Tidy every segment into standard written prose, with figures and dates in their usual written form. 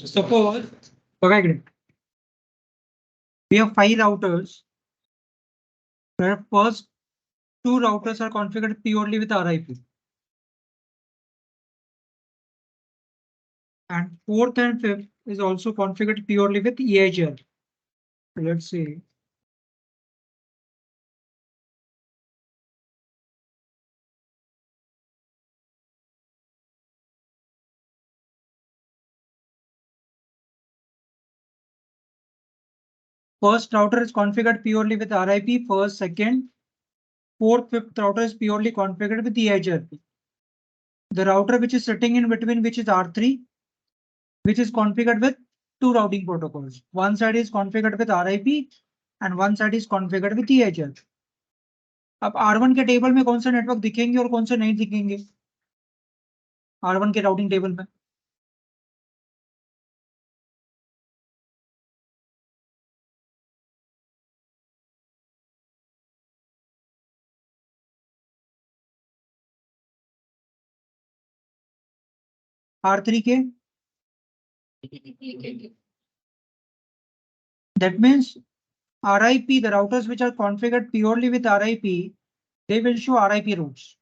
Suppose, okay, we have 5 routers, where first 2 routers are configured purely with RIP. And 4th and 5th is also configured purely with EIGR. Let's see. First router is configured purely with RIP, first, second, 4th, 5th router is purely configured with EIGRP. The router which is sitting in between, which is R3, which is configured with 2 routing protocols. One side is configured with RIP and one side is configured with EIGRP. अब R1 के table में कौन सा network दिखेंगे और कौन से नहीं दिखेंगे? R1 के राउटिंग टेबल में R3 के, that means RIP, the routers which are configured purely with RIP, they will show RIP routes.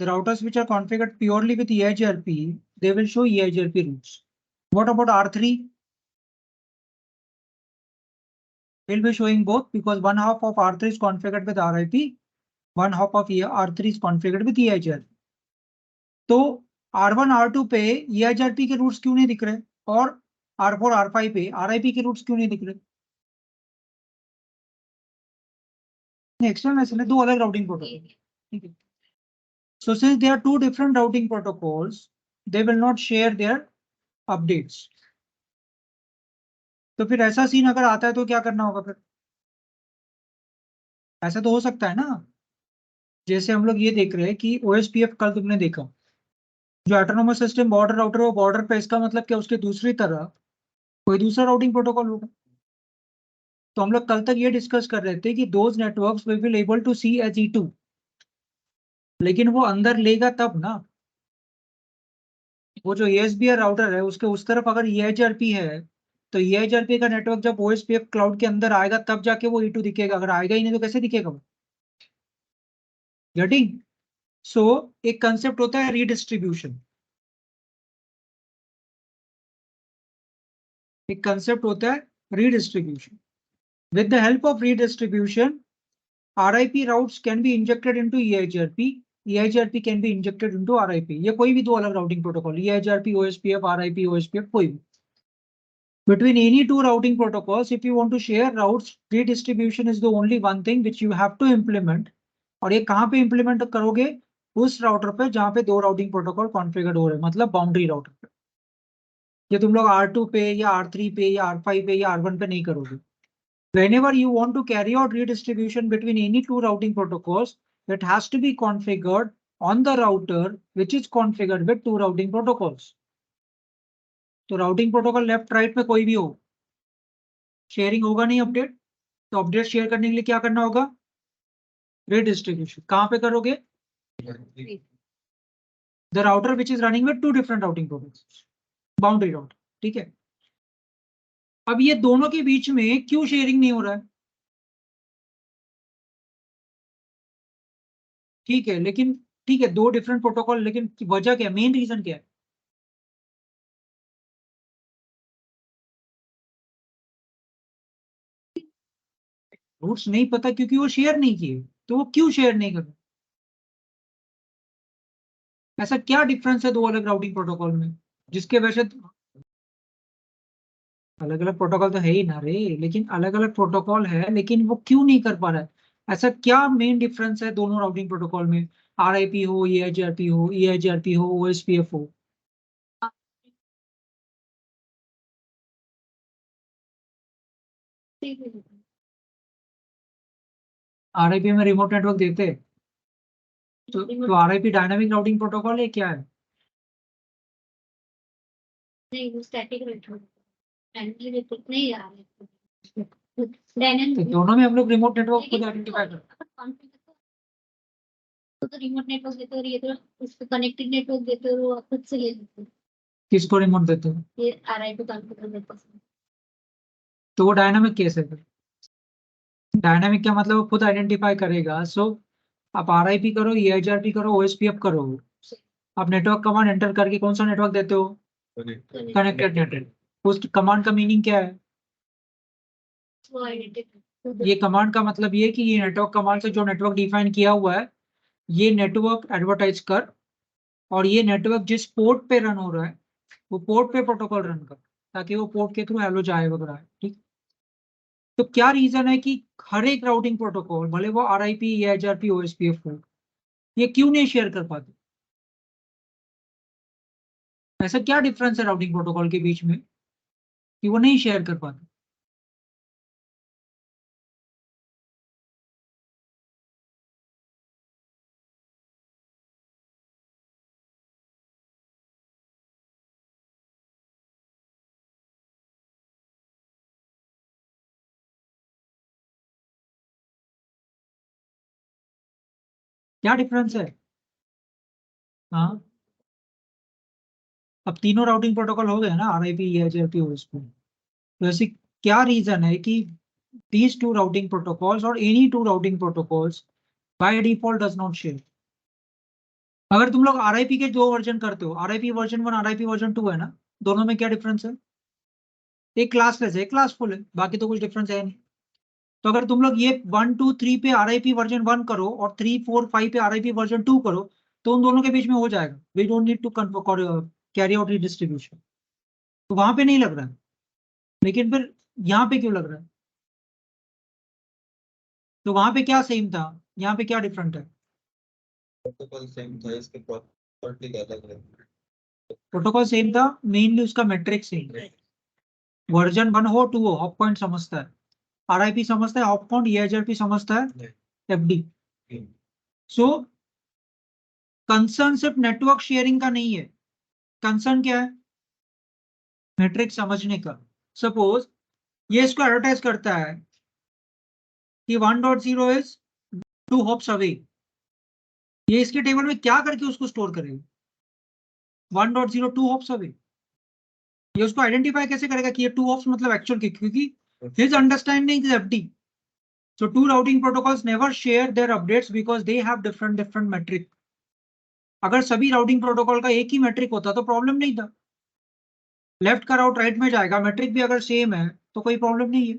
The routers which are configured purely with EIGRP, they will show EIGRP routes. What about R3? Will be showing both because one half of R3 is configured with RIP, one half of R3 is configured with EIGRP. तो R1, R2 पे EIGRP के roots क्यों नहीं दिख रहे और R4, R5 पे RIP के रूट्स क्यों नहीं दिख रहे? एक्सटर्नल है, 2 अलग राउटिंग प्रोटोकॉल. ठीक है. So since there are 2 different routing protocols, they will not share their updates. तो फिर ऐसा सीन अगर आता है तो क्या करना होगा फिर? ऐसा तो हो सकता है ना, जैसे हम लोग ये देख रहे हैं कि OSPF कल तुमने देखा, जो ऑटोनोमस सिस्टम बॉर्डर राउटर है वो बॉर्डर पे, इसका मतलब क्या उसके दूसरी तरह कोई दूसरा राउटिंग प्रोटोकॉल होगा. तो हम लोग कल तक ये डिस्कस कर रहे थे कि those networks we will able to see as E2, लेकिन वो अंदर लेगा तब ना. वो जो ESBR राउटर है उसके उस तरफ अगर EIGRP है तो EIGRP का नेटवर्क जब OSPF क्लाउड के अंदर आएगा तब जाके वो E2 दिखेगा. अगर आएगा ही नहीं तो कैसे दिखेगा वो? गेटिंग? सो एक कंसेप्ट होता है रीडिस्ट्रीब्यूशन. एक कंसेप्ट होता है redistribution. With the help of redistribution, RIP routes can be injected into EIGRP. EIGRP can be injected into RIP. ये कोई भी 2 अलग routing protocol, EIGRP, OSPF, RIP, OSPF, कोई भी. Between any 2 routing protocols, if you want to share routes, redistribution is the only one thing which you have to implement. और ये कहाँ पे implement करोगे? उस राउटर पे जहाँ पे 2 राउटिंग प्रोटोकॉल कॉन्फ़िगर हो रहे हैं, मतलब बाउंड्री राउटर पे. ये तुम लोग R2 पे या R3 पे या R5 पे या R1 पे नहीं करोगे. Whenever you want to carry out redistribution between any 2 routing protocols, it has to be configured on the router which is configured with 2 routing protocols. तो राउटिंग प्रोटोकॉल लेफ्ट राइट में कोई भी हो, शेयरिंग होगा नहीं अपडेट. तो update share करने के लिए क्या करना होगा? रीडिस्ट्रीब्यूशन. कहां पे करोगे? The router which is running with 2 different routing protocols, boundary router. ठीक है. अब ये दोनों के बीच में क्यों शेयरिंग नहीं हो रहा है? ठीक है, लेकिन ठीक है, दो डिफरेंट प्रोटोकॉल, लेकिन वजह क्या, मेन रीजन क्या है? रूट्स नहीं पता क्योंकि वो शेयर नहीं किए। तो वो क्यों शेयर नहीं कर रहे? ऐसा क्या डिफरेंस है दो अलग राउटिंग प्रोटोकॉल में जिसके वजह से? अलग अलग प्रोटोकॉल तो है ही ना रे, लेकिन अलग अलग प्रोटोकॉल है, लेकिन वो क्यों नहीं कर पा रहा है? ऐसा क्या मेन डिफरेंस है दोनों राउटिंग प्रोटोकॉल में? आरआईपी हो, ईआईजीआरपी हो, ईआईजीआरपी हो, ओएसपीएफ हो। आरआईपी में रिमोट नेटवर्क देते हैं। तो आरआईपी डायनामिक राउटिंग प्रोटोकॉल है क्या है? नहीं, वो स्टैटिक नेटवर्क नहीं आ रहा तो दोनों में हम लोग रिमोट नेटवर्क खुद आइडेंटिफाई करते हैं। तो रिमोट नेटवर्क देते हो, ये तो उसको कनेक्टेड नेटवर्क देते हो, आप खुद से ले लेते हो। किसको रिमोट देते हो? ये आरआईपी कंप्यूटर देते हो। तो वो डायनामिक केस है फिर। डायनामिक क्या मतलब? वो खुद आइडेंटिफाई करेगा। सो आप आरआईपी करो, ईआईजीआरपी करो, ओएसपीएफ करो, आप नेटवर्क कमांड एंटर करके कौन सा नेटवर्क देते हो? Connected network. उस कमांड का मीनिंग क्या है? वो आइडेंटिटी ये कमांड का मतलब ये है कि ये नेटवर्क कमांड से जो नेटवर्क डिफाइन किया हुआ है, ये नेटवर्क एडवर्टाइज कर, और ये नेटवर्क जिस पोर्ट पे रन हो रहा है वो पोर्ट पे प्रोटोकॉल रन कर, ताकि वो पोर्ट के थ्रू हेलो जाए वगैरह। ठीक। तो क्या रीजन है कि हर एक राउटिंग प्रोटोकॉल, भले वो आरआईपी, ईआईजीआरपी, ओएसपीएफ हो, ये क्यों नहीं शेयर कर पाते? ऐसा क्या डिफरेंस है राउटिंग प्रोटोकॉल के बीच में कि वो नहीं शेयर कर पाते? क्या डिफरेंस है? हाँ, अब तीनों राउटिंग प्रोटोकॉल हो गए ना, आरआईपी, ईआईजीआरपी, ओएसपी। तो ऐसी क्या रीजन है कि these two routing protocols or any two routing protocols by default does not share? अगर तुम लोग आरआईपी के दो वर्जन करते हो, आरआईपी वर्जन 1, आरआईपी वर्जन 2 है ना, दोनों में क्या डिफरेंस है? एक क्लासलेस है, एक क्लासफुल है, बाकी तो कुछ डिफरेंस है नहीं। तो अगर तुम लोग ये 1 2 3 पे आरआईपी वर्जन 1 करो और 3 4 5 पे आरआईपी वर्जन 2 करो, तो उन दोनों के बीच में हो जाएगा। We don't need to carry out distribution. तो वहां पे नहीं लग रहा है, लेकिन फिर यहाँ पे क्यों लग रहा है? तो वहां पे क्या सेम था, यहाँ पे क्या डिफरेंट है? प्रोटोकॉल सेम था, इसके प्रॉपर्टी अलग है। प्रोटोकॉल सेम था, मेनली उसका मैट्रिक सेम है। वर्जन 1 हो 2 हो, हॉप पॉइंट समझता है, आरआईपी समझता है हॉप पॉइंट, ईआईजीआरपी समझता है एफडी। सो कंसर्न सिर्फ नेटवर्क शेयरिंग का नहीं है, कंसर्न क्या है? मैट्रिक समझने का। सपोज ये इसको एडवर्टाइज करता है कि 1.0 इज 2 हॉप्स अवे, ये इसके टेबल में क्या करके उसको स्टोर करेगा? 1.0 2 हॉप्स अवे। ये उसको आइडेंटिफाई कैसे करेगा कि ये 2 हॉप्स मतलब एक्चुअल की, क्योंकि his understanding is FD. So two routing protocols never share their updates because they have different metric. अगर सभी राउटिंग प्रोटोकॉल का एक ही मेट्रिक होता तो प्रॉब्लम नहीं था। लेफ्ट का राउट राइट में जाएगा, मेट्रिक भी अगर सेम है तो कोई प्रॉब्लम नहीं है।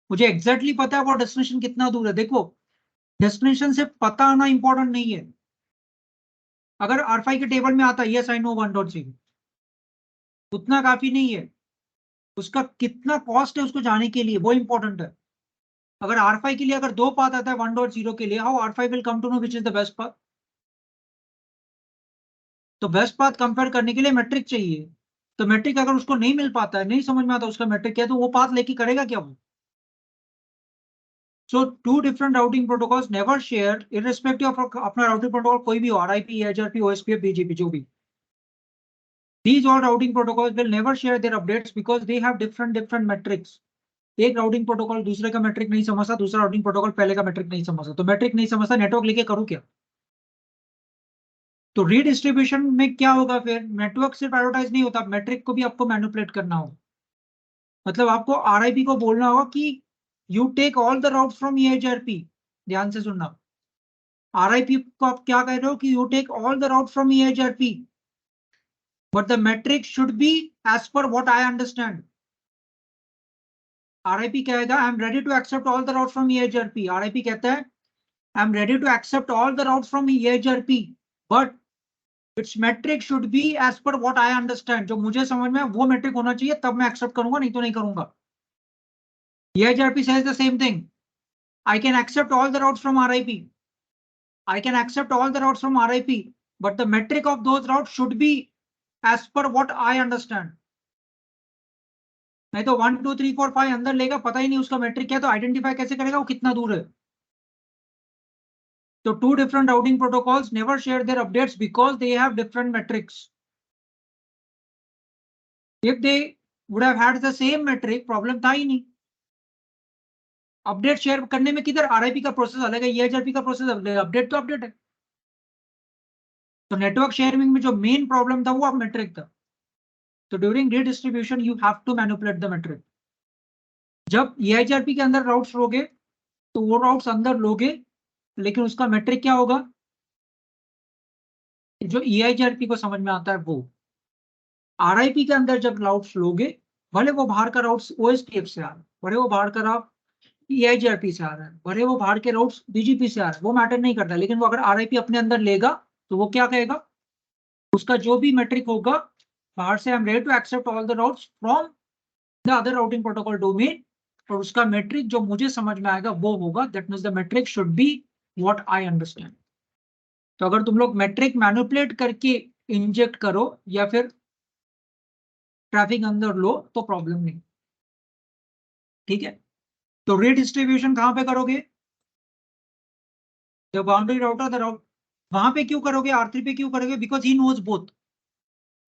मुझे एग्जैक्टली पता है वो डेस्टिनेशन कितना दूर है। देखो, डेस्टिनेशन से पता आना इंपॉर्टेंट नहीं है। अगर R5 के टेबल में आता है यस आई नो 1.0, उतना काफी नहीं है। उसका कितना कॉस्ट है उसको जाने के लिए, वो इंपॉर्टेंट है। अगर R5 के लिए अगर दो पाथ आता है 1.0 के लिए, how R5 will come to know which is the best path? तो बेस्ट पाथ कंपेयर करने के लिए मैट्रिक चाहिए। तो मैट्रिक अगर उसको नहीं मिल पाता है, नहीं समझ में आता उसका मैट्रिक क्या है, तो वो पाथ लेके करेगा क्या वो? So two different routing protocols never share, irrespective of अपना राउटिंग प्रोटोकॉल कोई भी हो, आरआईपी, एचआरपी, ओएसपीएफ, बीजीपी, जो भी, these all routing protocols will never share their updates because they have different metrics. एक राउटिंग प्रोटोकॉल दूसरे का matric नहीं समझता, दूसरा राउटिंग प्रोटोकॉल पहले का मैट्रिक नहीं समझता। तो मैट्रिक नहीं समझता, नेटवर्क लेके करूँ क्या? तो रीडिस्ट्रीब्यूशन में क्या होगा फिर? नेटवर्क सिर्फ एडवर्टाइज नहीं होता, मैट्रिक को भी आपको मैनिपुलेट करना होगा। मतलब आपको आरआईपी को बोलना होगा कि you take all the route from EHRP. ध्यान से सुनना, RIP को आप क्या कह रहे हो कि you take all the routes from EIGRP, but the metric should be as per what I understand. RIP कहेगा I am ready to accept all the routes from EIGRP. RIP कहता है I am ready to accept all the routes from EIGRP, but its metric should be as per what I understand. जो मुझे समझ में वो metric होना चाहिए, तब मैं accept करूंगा, नहीं तो नहीं करूंगा. EIGRP says the same thing. I can accept all the routes from RIP. I can accept all the routes from RIP, but the metric of those routes should be as per what I understand. नहीं तो 1 2 3 4 5 अंदर लेगा, पता ही नहीं उसका metric क्या, तो identify कैसे करेगा वो कितना दूर है. तो two different routing protocols never share their updates because they have different metrics. If they would have had the same metric, problem था ही नहीं. अपडेट शेयर करने में किधर RIP का प्रोसेस अलग है, EIGRP का प्रोसेस अलग है, अपडेट तो अपडेट है. तो नेटवर्क शेयरिंग में जो मेन प्रॉब्लम था वो मेट्रिक था. तो during redistribution you have to manipulate the metric. जब EIGRP के अंदर राउट्स लोगे तो वो राउट्स अंदर लोगे, लेकिन उसका मेट्रिक क्या होगा जो EIGRP को समझ में आता है वो. RIP के अंदर जब राउट्स लोगे, भले वो बाहर का राउट्स OSPF से आ रहा है, भले वो बाहर का राउट EIGRP से आ रहा है, भले वो बाहर के राउट्स BGP से आ रहा है, वो मैटर नहीं करता. लेकिन वो अगर RIP अपने अंदर लेगा तो वो क्या कहेगा, उसका जो भी मेट्रिक होगा बाहर से, I am ready to accept all the routes from the other routing protocol domain, और उसका मेट्रिक जो मुझे समझ में आएगा वो होगा. That means the metric should be what I understand. तो अगर तुम लोग मेट्रिक मैनिपुलेट करके इंजेक्ट करो या फिर ट्रैफिक अंदर लो तो प्रॉब्लम नहीं. ठीक है. तो रीडिस्ट्रीब्यूशन कहां पे करोगे, द बाउंड्री राउटर द राउट, वहां पे क्यों करोगे, R3 पे क्यों करोगे, बिकॉज ही नोज बोथ.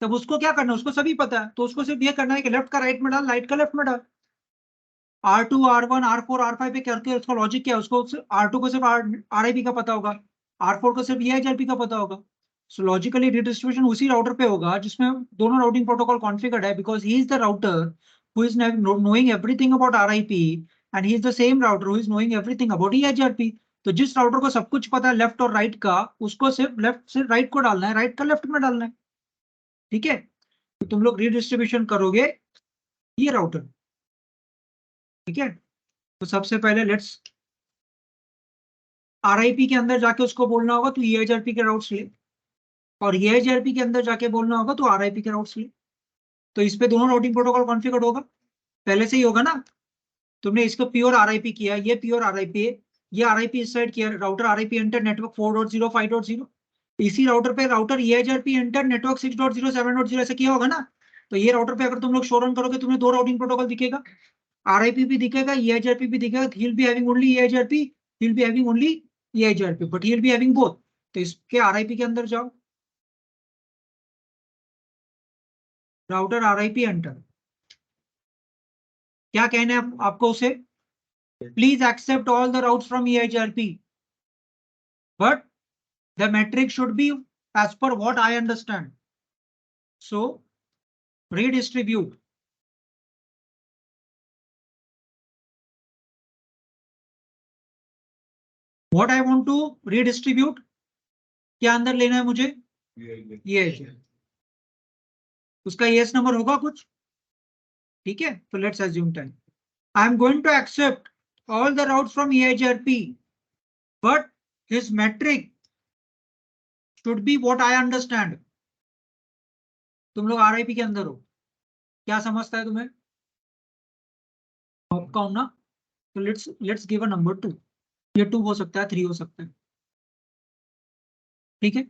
तब उसको क्या करना है, उसको सभी पता है, तो उसको सिर्फ ये करना है कि लेफ्ट का राइट में डाल, राइट का लेफ्ट में डाल. R2 R1 R4 R5 पे करके उसका लॉजिक क्या है, उसको R2 को सिर्फ RIP का पता होगा, R4 को सिर्फ EIGRP का पता होगा. सो लॉजिकली रिडिस्ट्रीब्यूशन उसी राउटर पे होगा जिसमें दोनों राउटिंग प्रोटोकॉल कॉन्फ़िगर्ड है, because he is the router who is knowing everything about RIP and he is the same router who is knowing everything about EIGRP. तो जिस राउटर को सब कुछ पता है लेफ्ट और राइट का, उसको सिर्फ लेफ्ट से राइट को डालना है, राइट का लेफ्ट में डालना है. ठीक है. तो तुम लोग रिडिस्ट्रीब्यूशन करोगे ये राउटर. ठीक है. तो सबसे पहले लेट्स RIP के अंदर जाके उसको बोलना होगा तो EIGRP के राउट्स ले, और EIGRP के अंदर जाके बोलना होगा तो RIP के राउट्स ले. तो इस पे दोनों राउटिंग प्रोटोकॉल कॉन्फ़िगर्ड होगा, पहले से ही होगा ना. तुमने इसको प्योर RIP किया, ये प्योर RIP है, ये RIP इस साइड किया, राउटर RIP एंटर नेटवर्क 4.0 5.0, इसी राउटर पे राउटर EIGRP एंटर नेटवर्क 6.0 7.0 ऐसे किया होगा ना. तो ये राउटर पे अगर तुम लोग शो रन करोगे तुम्हें दो राउटिंग प्रोटोकॉल दिखेगा, RIP भी दिखेगा, EIGRP भी दिखेगा. he'll be having only EIGRP, he'll be having only EIGRP, but he'll be having both. तो इसके RIP के अंदर जाओ, राउटर RIP एंटर, क्या कहना है आपको उसे, please accept all the routes from EIGRP, but the metric should be as per what I understand. So redistribute. What I want to redistribute, क्या अंदर लेना है मुझे, ये उसका ES नंबर होगा कुछ. ठीक है. तो let's assume time. I am going to accept all the routes from EIGRP, but his metric should be what I understand. तुम लोग RIP के अंदर हो, क्या समझता है तुम्हें, हॉपकाउन ना. तो लेट्स गिव अ नंबर 2. ये 2 हो सकता है, 3 हो सकता है. ठीक है.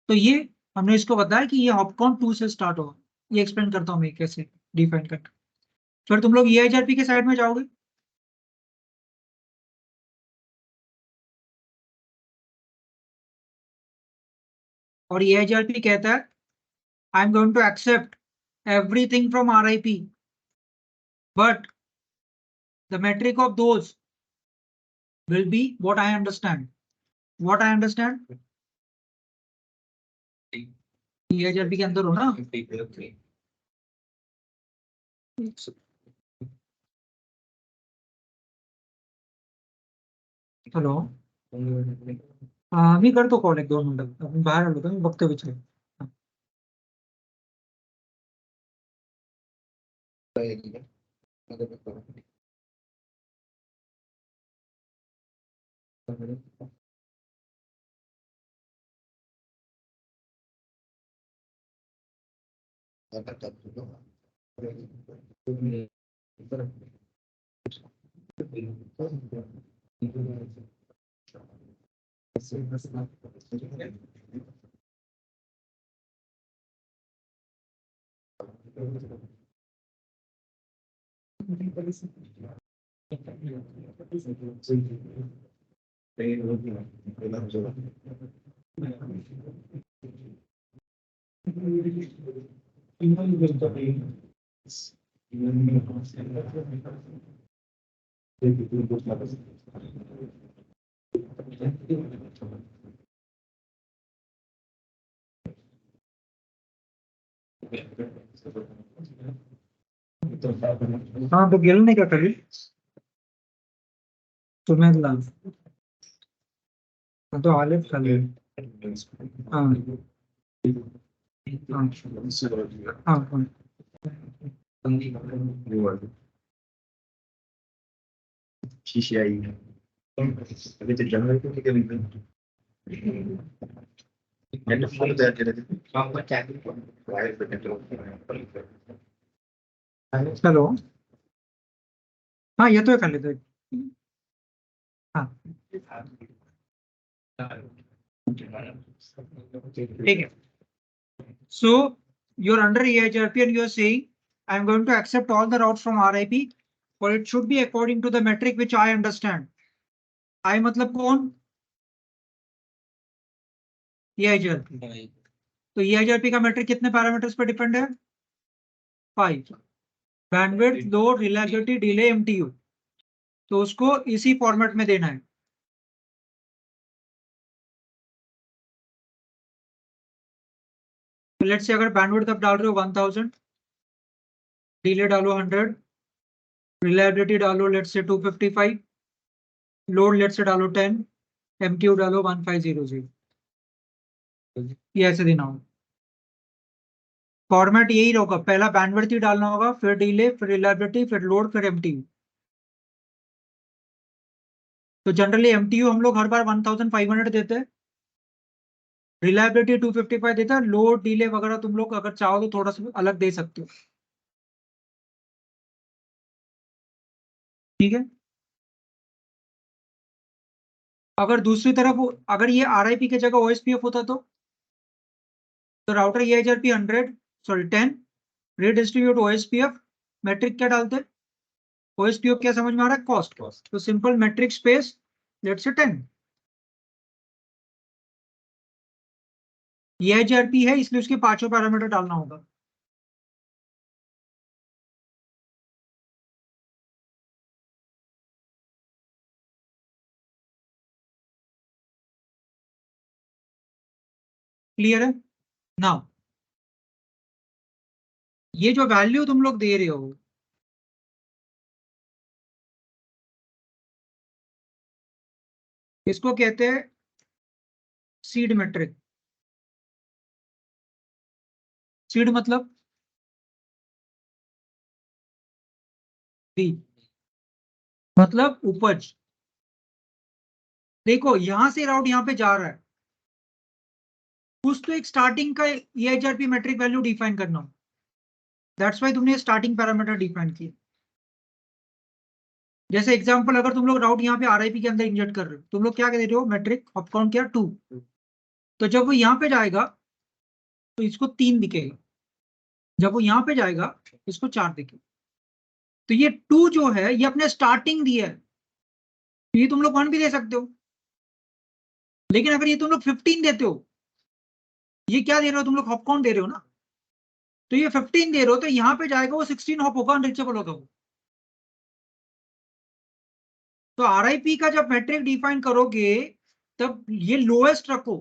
तो ये हमने इसको बताया कि ये हॉपकाउन 2 से स्टार्ट होगा. ये एक्सप्लेन करता हूं मैं कैसे डिफाइन करता. फिर तुम लोग EIGRP के साइड में जाओगे, और EIGRP कहता है I am going to accept everything from RIP, but the metric of those will be what I understand. What I understand? EIGRP के अंदर हो ना. हेलो. मी करतो कॉल 1-2 मिनिटं. आपण बाहेर आलो तर मी बघतो विचार. हाँ तो गेलो नाही का खाली पुण्यातला हाँ, तो आलेच खाली. हाँ हाँ हाँ हेलो. हाँ येतोय खाली तो. हाँ ठीक है. So you're under EIGRP and you're saying I'm going to accept all the routes from RIP, but it should be according to the metric which I understand. I मतलब कौन? EIGRP. तो EIGRP का metric कितने parameters पे depend है? 5. Bandwidth, load, reliability, delay, MTU. तो उसको इसी फॉर्मेट में देना है. तो लेट्स से अगर बैंडविड्थ आप डाल रहे हो 1000, डिले डालो 100, रिलायबिलिटी डालो let's say 255, load let's say डालो 10, MTU डालो 1500. ये ऐसे देना होगा. फॉर्मेट यही होगा, पहला बैंडविड्थ ही डालना होगा, फिर डिले, फिर रिलायबिलिटी, फिर लोड, फिर MTU. तो जनरली MTU हम लोग हर बार 1500 देते हैं, रिलायबिलिटी 255 देता है, लोड डिले वगैरह तुम लोग अगर चाहो तो थोड़ा सा अलग दे सकते हो. ठीक है. अगर दूसरी तरफ अगर ये RIP की जगह OSPF होता तो router EIGRP 100 sorry 10 redistribute OSPF metric क्या डालते? OSPF क्या समझ में आ रहा है? कॉस्ट. तो simple matric space let's say 10. EIGRP है इसलिए उसके पांचों पैरामीटर डालना होगा. क्लियर है? नाउ ये जो वैल्यू तुम लोग दे रहे हो इसको कहते हैं सीड मैट्रिक. सीड मतलब बी मतलब उपज. देखो यहां से राउट यहां पे जा रहा है, कुछ तो एक स्टार्टिंग का EIGRP मैट्रिक वैल्यू डिफाइन करना हो. दैट्स वाई तुमने स्टार्टिंग पैरामीटर डिफाइन किया. जैसे एग्जांपल अगर तुम लोग राउट यहाँ पे RIP के अंदर इंजेक्ट कर रहे हो, तुम लोग क्या कह रहे हो? मैट्रिक ऑफ काउंट क्या 2. तो जब वो यहाँ पे जाएगा तो इसको 3 दिखेगा, जब वो यहाँ पे जाएगा इसको 4 दिखेगा. तो ये 2 जो है ये अपने स्टार्टिंग दिया है, ये तुम लोग 1 भी दे सकते हो. लेकिन अगर ये तुम लोग 15 देते हो, ये क्या दे रहे हो तुम लोग? हॉप काउंट दे रहे हो ना. तो ये 15 दे रहे हो तो यहाँ पे जाएगा वो 16 हॉप होगा, अनरीचेबल होगा वो. तो RIP का जब मैट्रिक डिफाइन करोगे तब ये लोएस्ट रखो.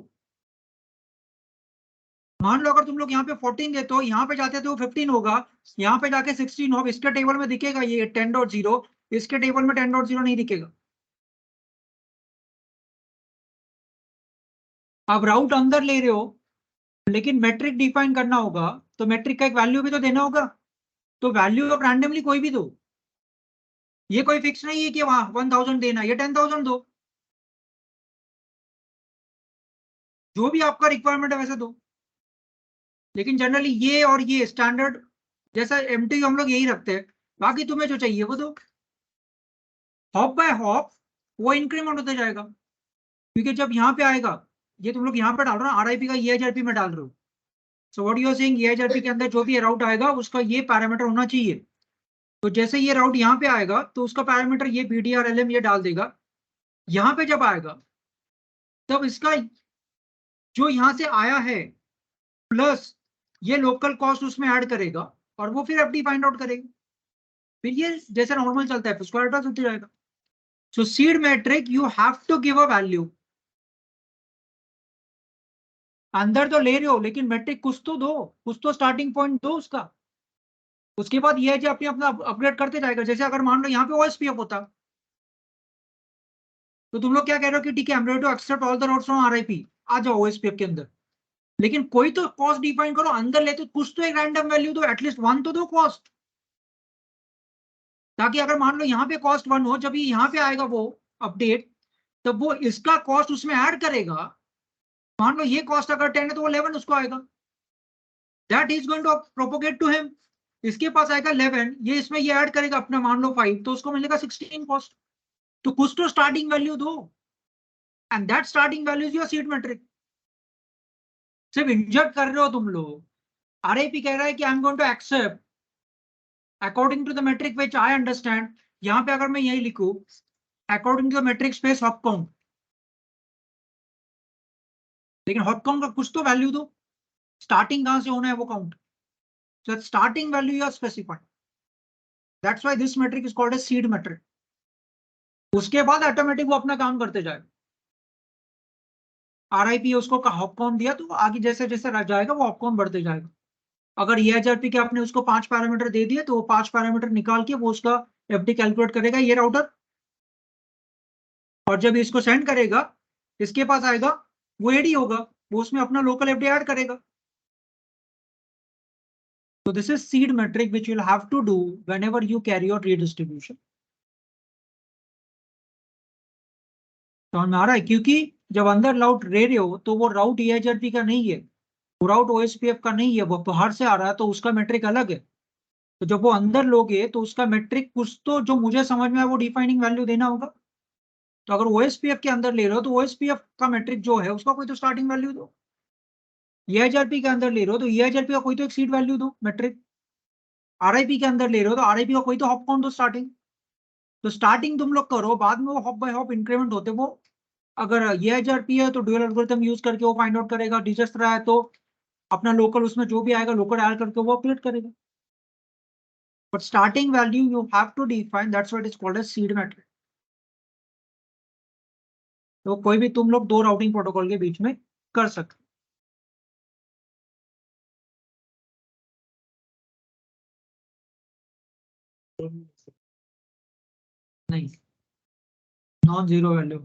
मान लो अगर तुम लोग यहाँ पे 14 देते हो, यहाँ पे जाते तो 15 होगा, यहाँ पे जाके 16 हो. इसके टेबल में दिखेगा ये 10.0, इसके टेबल में 10.0 नहीं दिखेगा. अब राउट अंदर ले रहे हो, लेकिन मैट्रिक डिफाइन करना होगा, तो मैट्रिक का एक वैल्यू भी तो देना होगा। तो वैल्यू ऑफ रैंडमली कोई भी दो, ये कोई फिक्स नहीं है कि वहां 1000 देना, ये 10,000 दो, जो भी आपका रिक्वायरमेंट है वैसे दो। लेकिन जनरली ये और ये स्टैंडर्ड जैसा एमटी हम लोग यही रखते हैं, बाकी तुम्हें जो चाहिए वो दो। हॉप बाय हॉप वो इंक्रीमेंट होता जाएगा, क्योंकि जब यहाँ पे आएगा, ये तुम लोग यहाँ पे डाल रहे हो आरआईपी का ईएचआरपी में डाल रहे हो। So what you are saying, EHRP के अंदर जो भी राउट आएगा उसका ये पैरामीटर होना चाहिए। तो जैसे ये राउट यहाँ पे आएगा तो उसका पैरामीटर ये बीडीआर एलएम ये डाल देगा। यहाँ पे जब आएगा तब इसका जो यहाँ से आया है प्लस ये लोकल कॉस्ट उसमें ऐड करेगा, और वो फिर एफडी फाइंड आउट करेगा। फिर ये जैसे नॉर्मल चलता है उसको एड्रेस होते जाएगा। So seed metric you have to give a value. अंदर तो ले रहे हो लेकिन मैट्रिक कुछ तो दो, कुछ तो स्टार्टिंग पॉइंट दो उसका। उसके बाद ये है जो अपने अपना अपग्रेड करते जाएगा। जैसे अगर मान लो यहाँ पे ओएसपीएफ होता, तो तुम लोग क्या कह रहे हो कि ठीक है, हम to accept all the routes from RIP, आ जाओ ओएसपीएफ के अंदर। लेकिन कोई तो कॉस्ट डिफाइन करो, अंदर लेते कुछ तो एक रैंडम वैल्यू दो, एटलीस्ट वन तो दो कॉस्ट, ताकि अगर मान लो यहाँ पे कॉस्ट 1 हो, जब ये यहाँ पे आएगा वो अपडेट, तब वो इसका कॉस्ट उसमें ऐड करेगा। मान लो ये कॉस्ट अगर 10 है तो वो 11 उसको आएगा, that is going to propagate to him. इसके पास आएगा 11, ये इसमें ये ऐड करेगा अपना मान लो 5, तो उसको मिलेगा 16 कॉस्ट। तो कुछ तो स्टार्टिंग वैल्यू दो, and that starting value is your seed metric. सिर्फ इंजर्ट कर रहे हो तुम लोग। आरआईपी कह रहा है कि I am going to accept according to the metric which I understand. यहां पे अगर मैं यही लिखूं according to the metric space hop count, लेकिन हॉप काउंट का कुछ तो वैल्यू दो, स्टार्टिंग कहां से होना है वो count. So starting value you are specified, that's why this metric is called as seed metric. उसके बाद ऑटोमेटिक वो अपना काम करते जाएगा। आरआईपी उसको हॉप काउंट दिया, तो आगे जैसे जैसे जाएगा वो हॉप काउंट बढ़ते जाएगा। अगर ईएचआरपी के आपने उसको 5 पैरामीटर दे दिए, तो वो 5 पैरामीटर निकाल के वो उसका एफडी कैलकुलेट करेगा ये राउटर, और जब इसको सेंड करेगा इसके पास आएगा, वो एडी होगा, वो उसमें अपना लोकल एफडी ऐड करेगा। So this is seed metric which you'll have to do whenever you carry out redistribution. समझ में आ रहा है? क्योंकि जब अंदर राउट ले रहे हो तो वो राउट ईएचआरपी का नहीं है, वो राउट ओएसपीएफ का नहीं है, वो बाहर से आ रहा है, तो उसका मेट्रिक अलग है। तो जब वो अंदर लोगे तो उसका मेट्रिक कुछ तो जो मुझे समझ में आया वो डिफाइनिंग वैल्यू देना होगा। तो अगर ओएसपीएफ के अंदर ले रहे हो तो ओएसपीएफ का मेट्रिक जो है उसका कोई तो स्टार्टिंग वैल्यू दो। ईएचआरपी के अंदर ले रहे हो तो ईएचआरपी का कोई तो एक सीड वैल्यू दो मेट्रिक। आरआईपी के अंदर ले रहे हो तो आरआईपी का कोई तो हॉप काउंट दो स्टार्टिंग। तो स्टार्टिंग तुम लोग करो, बाद में वो हॉप बाय हॉप इंक्रीमेंट होते वो। अगर ईएचआरपी है तो ड्यूअल एल्गोरिथम यूज करके वो फाइंड आउट करेगा। डिजस्ट्रा है तो अपना लोकल उसमें जो भी आएगा लोकल ऐड करके वो अपडेट करेगा। But starting value you have to define, that's what is called as seed metric. तो कोई भी तुम लोग दो राउटिंग प्रोटोकॉल के बीच में कर सकते। नहीं, नॉन जीरो वैल्यू।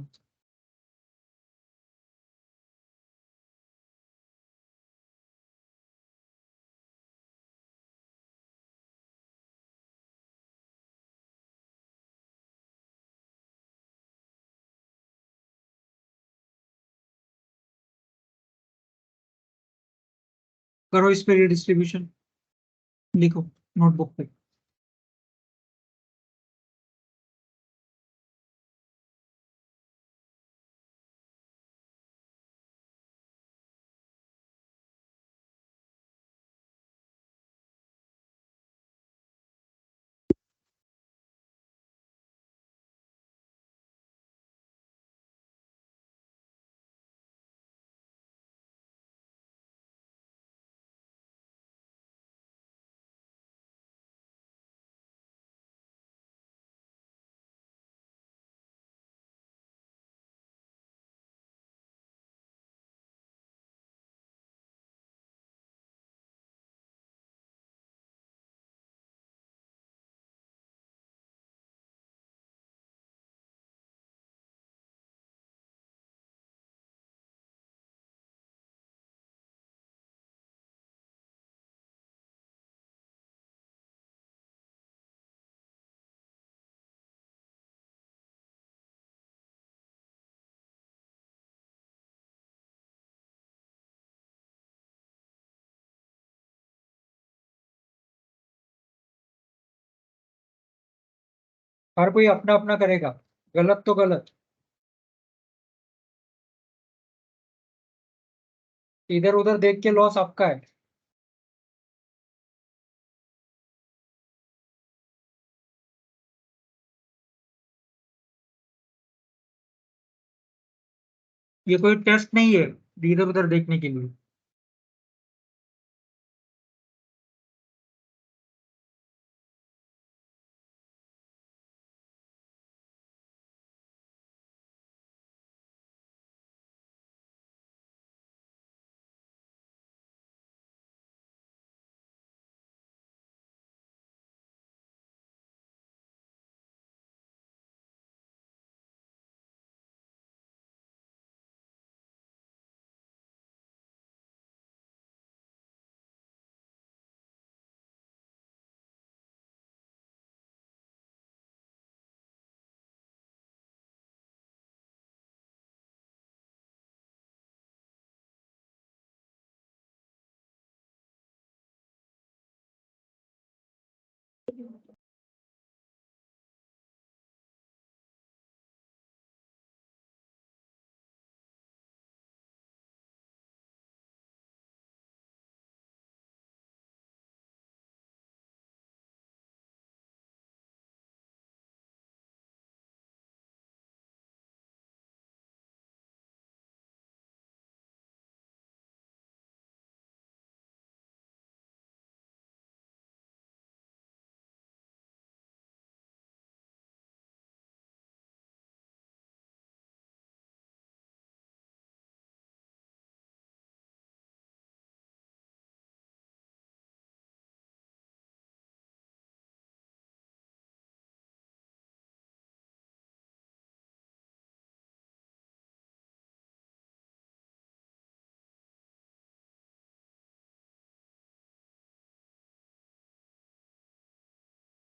करो इस पे डिस्ट्रीब्यूशन, लिखो नोटबुक पे। हर कोई अपना अपना करेगा, गलत तो गलत। इधर उधर देख के लॉस आपका है। ये कोई टेस्ट नहीं है इधर उधर देखने के लिए।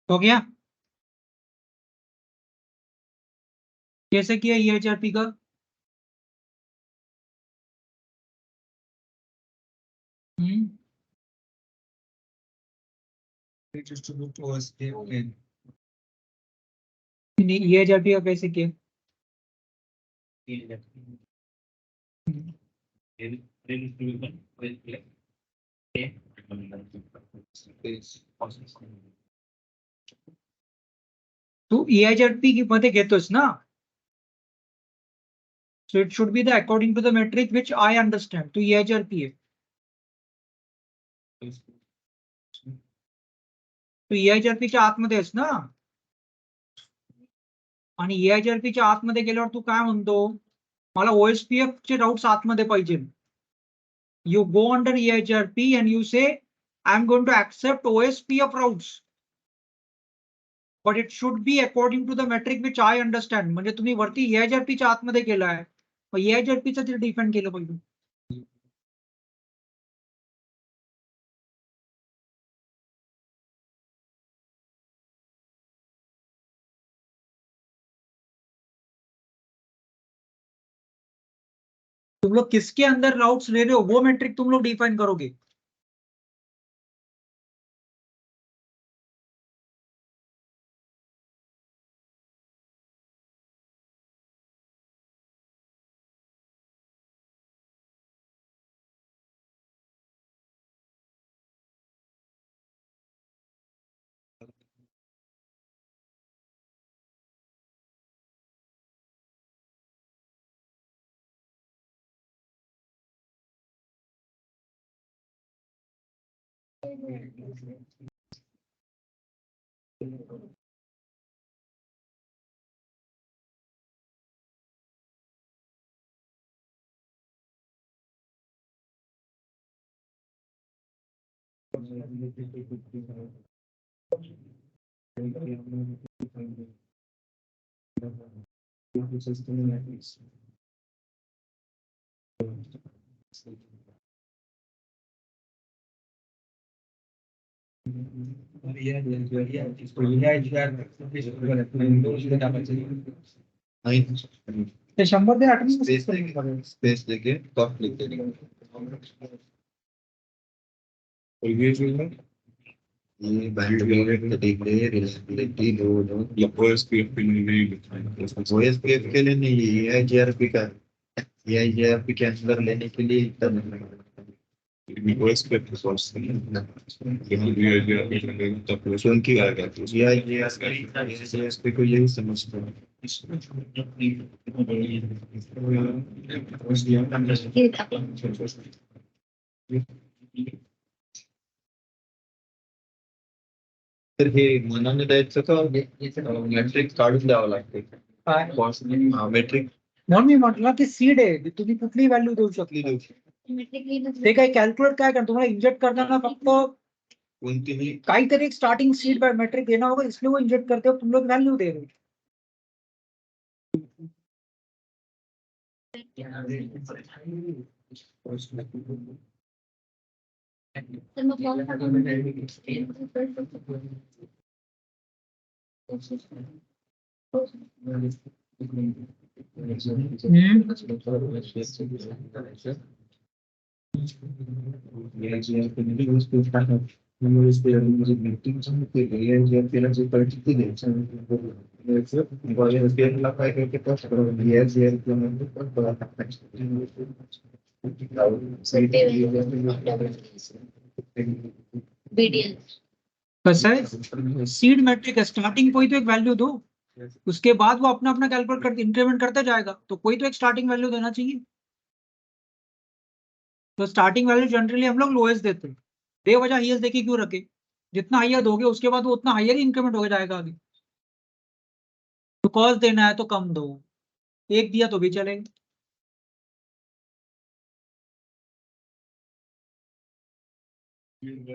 हो गया? कैसे किया EHRP का? हम्म, Distribute to OSP again. EHRP का कैसे किया? तू EHRP की मध्ये घेतोस ना? So it should be the according to the metric which I understand. तो EHRP आहे. तू EHRP च्या आतमध्ये आहेस ना? आणि EHRP च्या आतमध्ये गेल्यावर तू काय म्हणतो? मला OSPF चे राउट्स आतमध्ये पाहिजे. You go under EHRP and you say, I'm going to accept OSPF routes. But it should be according to the metric which I understand. म्हणजे तुम्ही वरती EHRP च्या आतमध्ये गेलाय. मग EHRP चं ते डिफाइन केलं पाहिजे. तुम लोग किसके अंदर राउट्स ले रहे हो वो मेट्रिक तुम लोग डिफाइन करोगे. ते 100 ते 8 स्पेस देके टॉप लिख देंगे. ये band delay reliability load OSPF के लिए नहीं लिखा है। OSPF के लिए नहीं है, AIGRP का है। AIGRP के अंदर लेने के लिए OSPF के सोर्स से लेकिन ये तब क्योंकि आएगा तो AIGRP को यही समझता है। तर हे मनाने द्यायचं का मॅट्रिक काढून द्यावं लागते मॅट्रिक म्हणून मी म्हटलं की सीड आहे, तुम्ही कुठलीही व्हॅल्यू देऊ शकली. ते काही कॅल्क्युलेट काय करणार, तुम्हाला इंजेक्ट करताना फक्त कोणतीही काहीतरी एक स्टार्टिंग सीड बाय मैट्रिक देना होगा, इसलिए वो इंजेक्ट करते हो, तुम लोग वैल्यू दे रहे हो. तर मग फॉर्म BDL कैसा है सीड मैट्रिक, स्टार्टिंग कोई तो एक वैल्यू दो, उसके बाद वो अपना अपना कैलकुलेट करके इंक्रीमेंट करता जाएगा, तो कोई तो एक स्टार्टिंग वैल्यू देना चाहिए. तो स्टार्टिंग वैल्यू जनरली हम लोग लोएस्ट देते हैं, बेवजह हाईएस्ट देके क्यों रखे, जितना हाइयर दोगे उसके बाद वो उतना हाइयर ही इंक्रीमेंट हो जाएगा आगे. तो कॉस्ट देना है तो कम दो, एक दिया तो भी चलेगा. रेंज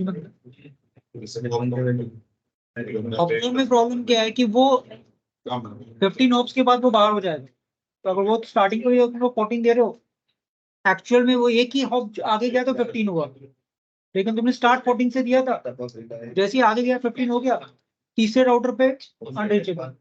मतलब ऑप्शन में प्रॉब्लम क्या है कि वो 15 ऑप्स के बाद वो बाहर हो जाएगा. तो अगर वो स्टार्टिंग को 14 दे रहे हो, एक्चुअल में वो एक ही हॉप आगे गया तो 15 हुआ, लेकिन तुमने स्टार्ट 14 से दिया था, जैसे ही आगे गया 15 हो गया, तीसरे राउटर पे अनरीचेबल.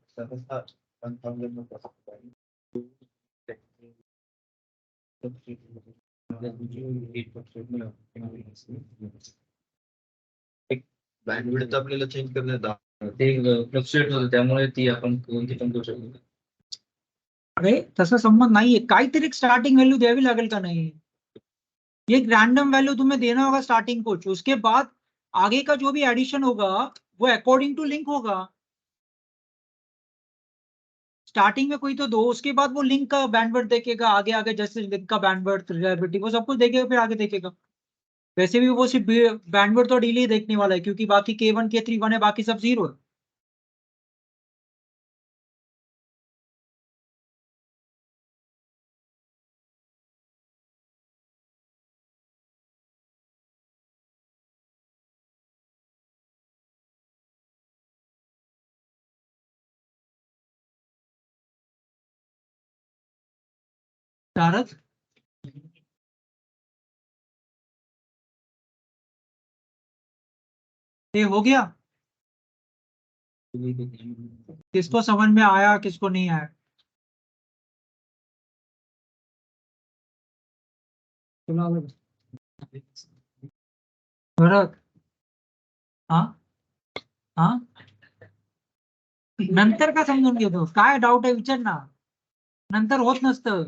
बँडविड्थ आपल्याला चेंज करण्यात ते फ्लक्च्युएट होतं त्यामुळे ती आपण कोणती पण करू शकतो. अरे तसा संबंध नाहीये, काहीतरी एक स्टार्टिंग वैल्यू द्यावी लागेल का नाही. एक रैंडम वैल्यू तुम्हें देना होगा स्टार्टिंग को, उसके बाद आगे का जो भी एडिशन होगा वो अकॉर्डिंग टू लिंक होगा. स्टार्टिंग में कोई तो दो, उसके बाद वो लिंक का बैंडविड्थ देखेगा, आगे आगे जैसे लिंक का बैंडविड्थ, रिलायबिलिटी, वो सब कुछ देखेगा, फिर आगे देखेगा. वैसे भी वो सिर्फ बैंडविड्थ और डिले देखने वाला है, क्योंकि बाकी K1 K3 1 है, बाकी सब 0 है. तारक ये हो गया, किसको समझ में आया किसको नहीं आया. भरत, हाँ हाँ, नंतर का समजून घेतो, काय डाऊट आहे विचार ना, नंतर होत नसतं.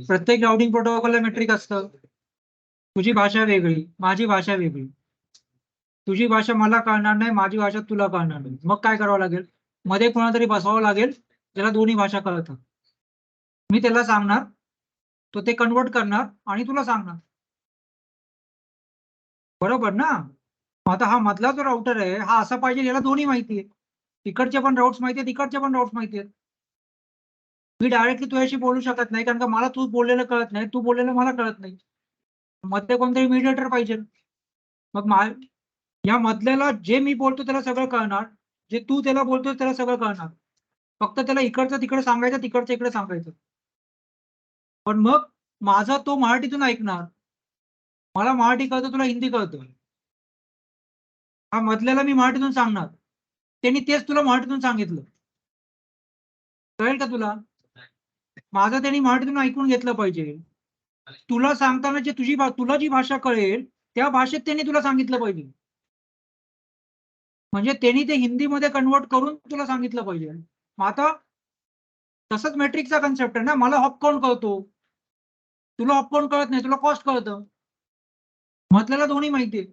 प्रत्येक राउटिंग प्रोटोकॉलला मेट्रिक असतं. तुझी भाषा वेगळी, माझी भाषा वेगळी, तुझी भाषा मला कळणार नाही, माझी भाषा तुला कळणार नाही, मग काय करावं लागेल, मध्ये कोणाला तरी बसवावं लागेल ज्याला दोन्ही भाषा कळतात. मी त्याला सांगणार, तो ते कन्वर्ट करणार आणि तुला सांगणार, बरोबर ना. आता हा मधला जो राउटर आहे हा असा पाहिजे याला दोन्ही माहिती आहे, इकडचे पण राउट्स माहिती आहेत, इकडचे पण राउट्स माहिती आहेत. मी डायरेक्टली तुझ्याशी बोलू शकत नाही, कारण का मला तू बोललेलं कळत नाही, तू बोललेलं मला कळत नाही, मध्ये कोणतरी मीडिएटर पाहिजे. मग या मधल्याला जे मी बोलतो त्याला सगळं कळणार, जे तू त्याला बोलतो त्याला सगळं कळणार, फक्त त्याला इकडचं तिकडे सांगायचं, तिकडचं इकडे सांगायचं. पण मग माझा तो मराठीतून ऐकणार, मला मराठी कळतं, तुला हिंदी कळतं, हा मधल्याला मी मराठीतून सांगणार, त्यांनी तेच तुला मराठीतून सांगितलं, कळेल का तुला? माझं त्यांनी मराठीतून ऐकून घेतलं पाहिजे. तुला सांगताना जे तुला जी भाषा कळेल त्या भाषेत त्यांनी तुला सांगितलं पाहिजे. म्हणजे त्यांनी ते हिंदीमध्ये कन्वर्ट करून तुला सांगितलं पाहिजे. मग आता तसंच मॅट्रिकचा कन्सेप्ट आहे ना, मला हॉपकाउंट कळतो, तुला हॉपकाउंट कळत नाही, तुला कॉस्ट कळतं, म्हटल्याला दोन्ही माहितीये.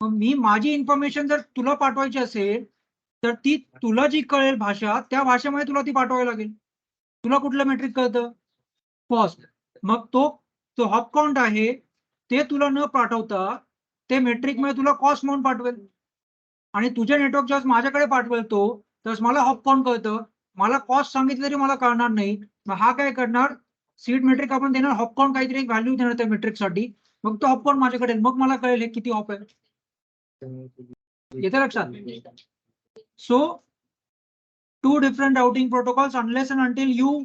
मग मी माझी इन्फॉर्मेशन जर तुला पाठवायची असेल तर ती तुला जी कळेल भाषा त्या भाषेमध्ये तुला ती पाठवावी लागेल. तुला कुठलं मॅट्रिक कळतं? कॉस्ट. मग तो हॉपकाउंट आहे ते तुला न पाठवता ते मेट्रिक मध्ये तुला कॉस्ट म्हणून पाठवेल. आणि तुझ्या नेटवर्क जेव्हा माझ्याकडे पाठवेल तो तर मला हॉपकाउंट कळतं, मला कॉस्ट सांगितलं तरी मला कळणार नाही. मग हा काय करणार, सीड मेट्रिक आपण देणार, हॉपकाउंट काहीतरी एक व्हॅल्यू देणार त्या मेट्रिक साठी, मग तो हॉपकाउंट माझ्याकडे येईल, मग मला कळेल हे किती हॉप आहे. येते लक्षात? So two different routing protocols, unless and until you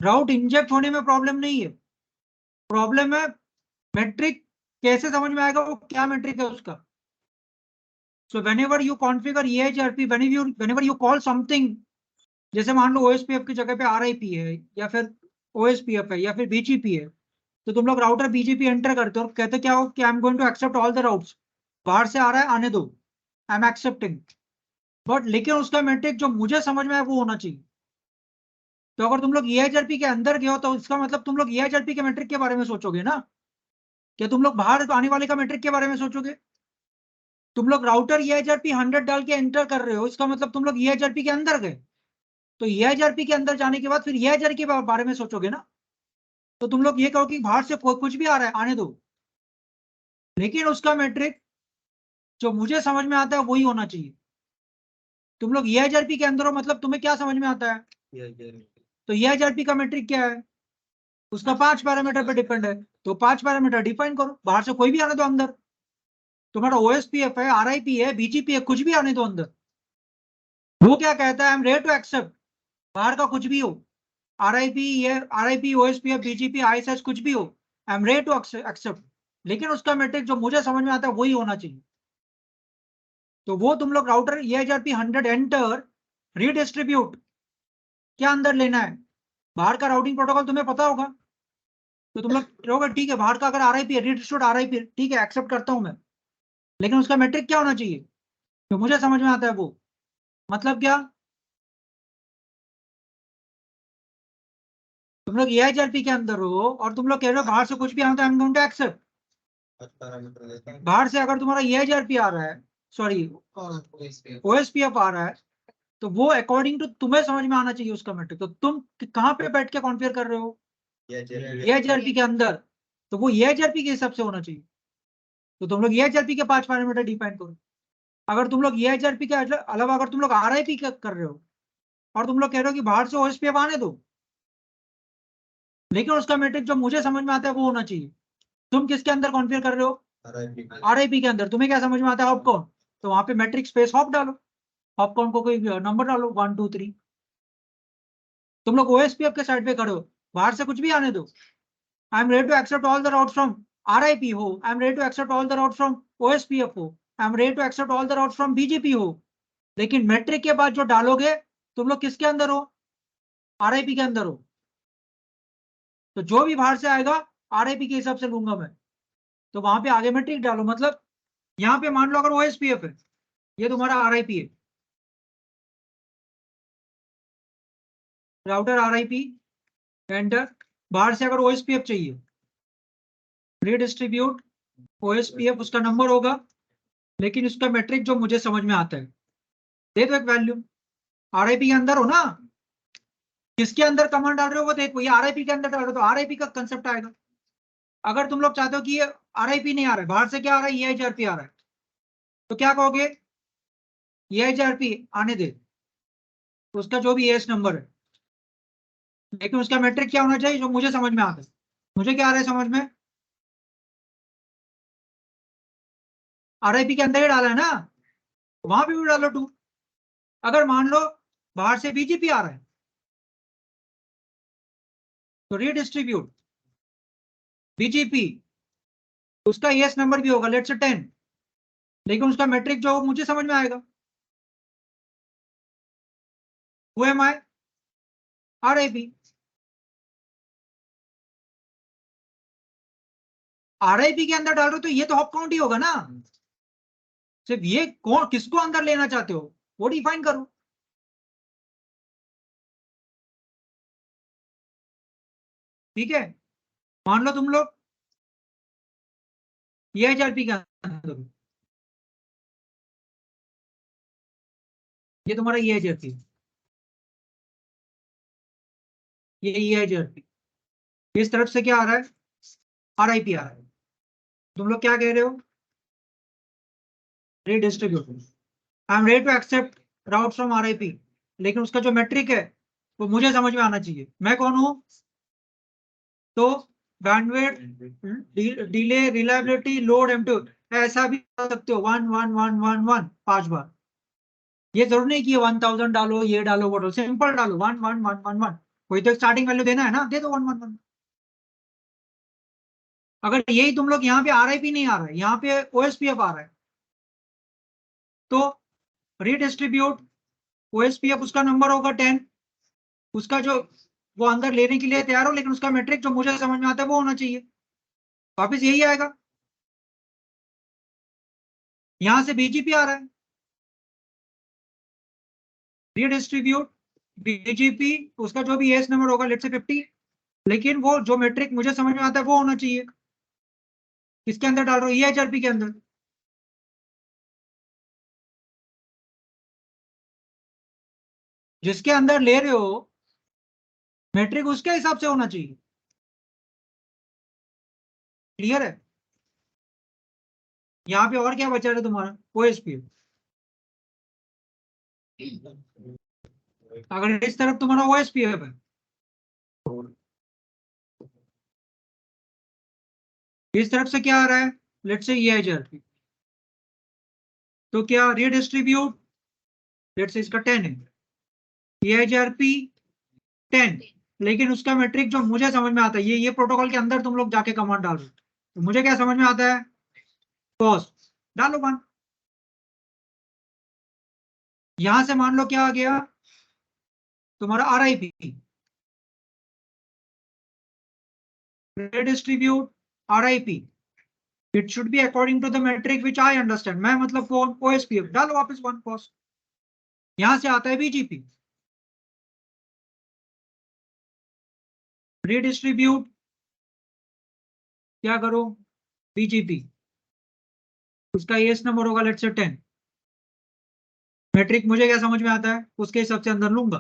route inject होने में प्रॉब्लम नहीं है, प्रॉब्लम है मेट्रिक कैसे समझ में आएगा वो क्या मेट्रिक है उसका. So whenever you configure EIGRP, whenever you call something, जैसे मान लो OSPF की जगह पे RIP है या फिर OSPF है या फिर BGP है, तो तुम लोग राउटर BGP एंटर करते हो और कहते क्या हो कि I am going to accept all the routes, बाहर से आ रहा है आने दो, आई एम एक्सेप्टिंग, बट लेकिन उसका मेट्रिक जो मुझे समझ में आए वो होना चाहिए. तो अगर तुम लोग EIGRP के अंदर गए हो तो इसका मतलब तुम लोग EIGRP के मेट्रिक के बारे में सोचोगे ना, क्या तुम लोग बाहर आने वाले का मेट्रिक के बारे में सोचोगे? तुम लोग राउटर EIGRP 100 डाल के एंटर कर रहे हो, इसका मतलब तुम लोग EIGRP के अंदर गए, तो EIGRP के अंदर जाने के बाद फिर EIGRP के बारे में सोचोगे ना. तो तुम लोग ये कहो कि बाहर से कुछ भी आ रहा है आने दो, लेकिन उसका मैट्रिक जो मुझे समझ में आता है वही होना चाहिए. तुम लोग EIGRP के अंदर हो मतलब तुम्हें क्या समझ में आता है? तो EIGRP का मैट्रिक क्या है? उसका 5 पैरामीटर पे डिपेंड है, तो 5 पैरामीटर डिफाइन करो, बाहर से कोई भी आने दो अंदर, तुम्हारा OSPF है, RIP है, BGP है, कुछ भी आने दो अंदर. वो क्या कहता है, I am ready to accept, बाहर का कुछ भी हो, RIP OSPF BGP ISS कुछ भी हो, I am ready to accept, लेकिन उसका मैट्रिक जो मुझे समझ में आता है वही होना चाहिए. तो वो तुम लोग राउटर EIGRP 100 एंटर रीडिस्ट्रीब्यूट क्या अंदर लेना है, बाहर का राउटिंग प्रोटोकॉल तुम्हें पता होगा, तो तुम लोग कहोगे ठीक है बाहर का अगर RIP है, रीडिस्ट्रीब्यूट RIP है, ठीक है एक्सेप्ट करता हूं मैं, लेकिन उसका मैट्रिक क्या होना चाहिए तो मुझे समझ में आता है वो. मतलब क्या, तुम लोग EIGRP के अंदर हो और तुम लोग कह रहे हो बाहर से कुछ भी आता है I am going to accept. बाहर से अगर तुम्हारा EIGRP आ रहा है, सॉरी OSPF आ रहा है, तो वो अकॉर्डिंग टू तुम्हें समझ में आना चाहिए उसका मैट्रिक. तो तुम कहां पे बैठ के कॉन्फिगर कर रहे हो? EIGRP के अंदर, तो वो EIGRP के हिसाब से होना चाहिए. तो तुम लोग EIGRP के 5 पैरामीटर डिफाइन करो. अगर तुम लोग EIGRP के अलावा अगर तुम लोग RIP कर रहे हो और तुम लोग कह रहे हो कि बाहर से OSPF आने दो, लेकिन उसका मैट्रिक जो मुझे समझ में आता है वो होना चाहिए, तुम किसके अंदर कॉन्फिगर कर रहे हो? RIP के अंदर. तुम्हें क्या समझ में आता है हॉपकाउंट, तो वहां पे मैट्रिक स्पेस हॉप डालो, हॉपकाउंट को कोई नंबर डालो 1 2 3. तुम लोग OSPF के साइड पे खड़े हो, बाहर से कुछ भी आने दो, I am ready to accept all the routes from RIP हो, I am ready to accept all the routes from OSPF हो, I am ready to accept all the routes from BGP हो, लेकिन मैट्रिक के बाद जो डालोगे तुम लोग किसके अंदर हो? RIP के अंदर हो. तो जो भी बाहर से आएगा RIP के हिसाब से लूंगा मैं, तो वहां पे आगे मैट्रिक डालो. मतलब यहाँ पे मान लो अगर OSPF है, ये तुम्हारा RIP है, राउटर RIP एंटर, बाहर से अगर OSPF चाहिए रीडिस्ट्रीब्यूट OSPF उसका नंबर होगा, लेकिन उसका मैट्रिक जो मुझे समझ में आता है दे दो एक वैल्यू. RIP के अंदर हो ना, किसके अंदर कमांड डाल रहे हो वो देखो, ये RIP के अंदर डाल रहे हो तो RIP का कंसेप्ट आएगा. अगर तुम लोग चाहते हो कि ये RIP नहीं आ रहा है, बाहर से क्या आ रहा है, EIGRP आ रहा है, तो क्या कहोगे, EIGRP आने दे, उसका जो भी AS नंबर है, लेकिन उसका मैट्रिक क्या होना चाहिए जो मुझे समझ में आता है. मुझे क्या आ रहा है समझ में, RIP के अंदर ही डाला है ना, वहां पे भी डालो 2. अगर मान लो बाहर से BGP आ रहा है तो रीडिस्ट्रीब्यूट BGP, उसका ES नंबर भी होगा लेट्स से 10, लेकिन उसका मैट्रिक जो मुझे समझ में आएगा। वो एम आई RIP। RIP के अंदर डाल रहे हो तो ये तो हॉप काउंट ही होगा ना। सिर्फ ये कौन किसको अंदर लेना चाहते हो वो डिफाइन करो। ठीक है, मान लो तुम लोग EIGRP के अंदर हो। ये तुम्हारा EIGRP, ये EIGRP, इस तरफ से क्या आ रहा है RIP आ रहा है। तुम लोग क्या कह रहे हो redistribute, I am ready to accept route from RIP, लेकिन उसका जो मैट्रिक है वो मुझे समझ में आना चाहिए। मैं कौन हूं? तो bandwidth, delay, reliability, load, M2 ऐसा भी कर सकते हो 1 1 1 1 1 5 बार। ये जरूर नहीं कि 1000 डालो ये डालो वो डालो, सिंपल डालो 1 1 1 1 1। कोई तो स्टार्टिंग वैल्यू देना है ना, दे दो 1 1 1। अगर यही तुम लोग यहाँ पे RIP नहीं आ रहा है, यहाँ पे OSPF आ रहा है, तो रीडिस्ट्रीब्यूट OSPF उसका नंबर होगा 10। उसका जो वो अंदर लेने के लिए तैयार हो, लेकिन उसका मैट्रिक जो मुझे समझ में आता है वो होना चाहिए। वापिस यही आएगा। यहां से BGP आ रहा है, रीडिस्ट्रीब्यूट BGP, उसका जो भी एस नंबर होगा लेट्स से 50, लेकिन वो जो मैट्रिक मुझे समझ में आता है वो होना चाहिए। किसके अंदर डाल रहा हूँ EIGRP के अंदर। जिसके अंदर ले रहे हो मैट्रिक उसके हिसाब से होना चाहिए। क्लियर है? यहाँ पे और क्या बचा है तुम्हारा OSPF। अगर इस तरफ तुम्हारा OSPF है, इस तरफ से क्या आ रहा है लेट्स से EIGRP, तो क्या रीडिस्ट्रीब्यूट लेट्स से इसका 10 है, EIGRP 10, लेकिन उसका मैट्रिक जो मुझे समझ में आता है, ये प्रोटोकॉल के अंदर तुम लोग जाके कमांड डाल रहे हो, तो मुझे क्या समझ में आता है कॉस्ट डालो 1। यहां से मान लो क्या आ गया तुम्हारा RIP, redistribute RIP, it should be according to the metric which I understand। मैं मतलब कौन OSPF डालो वापस 1 कॉस्ट। यहां से आता है BGP, redistribute क्या करो BGP, उसका एस नंबर होगा लेट्स से 10। मैट्रिक मुझे क्या समझ में आता है उसके हिसाब से अंदर लूंगा।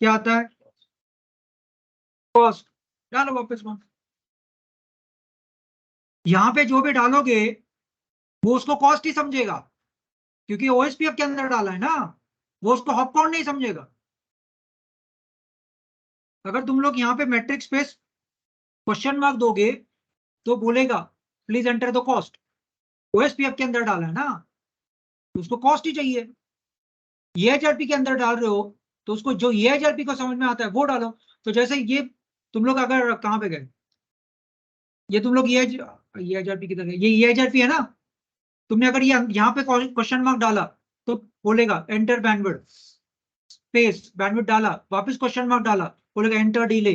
क्या आता है कॉस्ट, डालो वापस 1। यहां पे जो भी डालोगे वो उसको कॉस्ट ही समझेगा, क्योंकि OSPF के अंदर डाला है ना, वो उसको हॉप काउंट नहीं समझेगा। अगर तुम लोग यहाँ पे मैट्रिक स्पेस क्वेश्चन मार्क दोगे तो बोलेगा please enter the cost. OSPF के अंदर डाला है ना, तो उसको कॉस्ट ही चाहिए। EIGRP के अंदर डाल रहे हो तो उसको जो EIGRP को समझ में आता है वो डालो। तो जैसे ये तुम लोग अगर कहाँ पे गए, ये तुम लोग EIGRP की तरह, ये EIGRP है ना, तुमने अगर ये यहाँ पे क्वेश्चन मार्क डाला तो बोलेगा एंटर बैंडविड्थ स्पेस बैंडविड्थ डाला, वापस क्वेश्चन मार्क डाला बोलेगा एंटर डिले,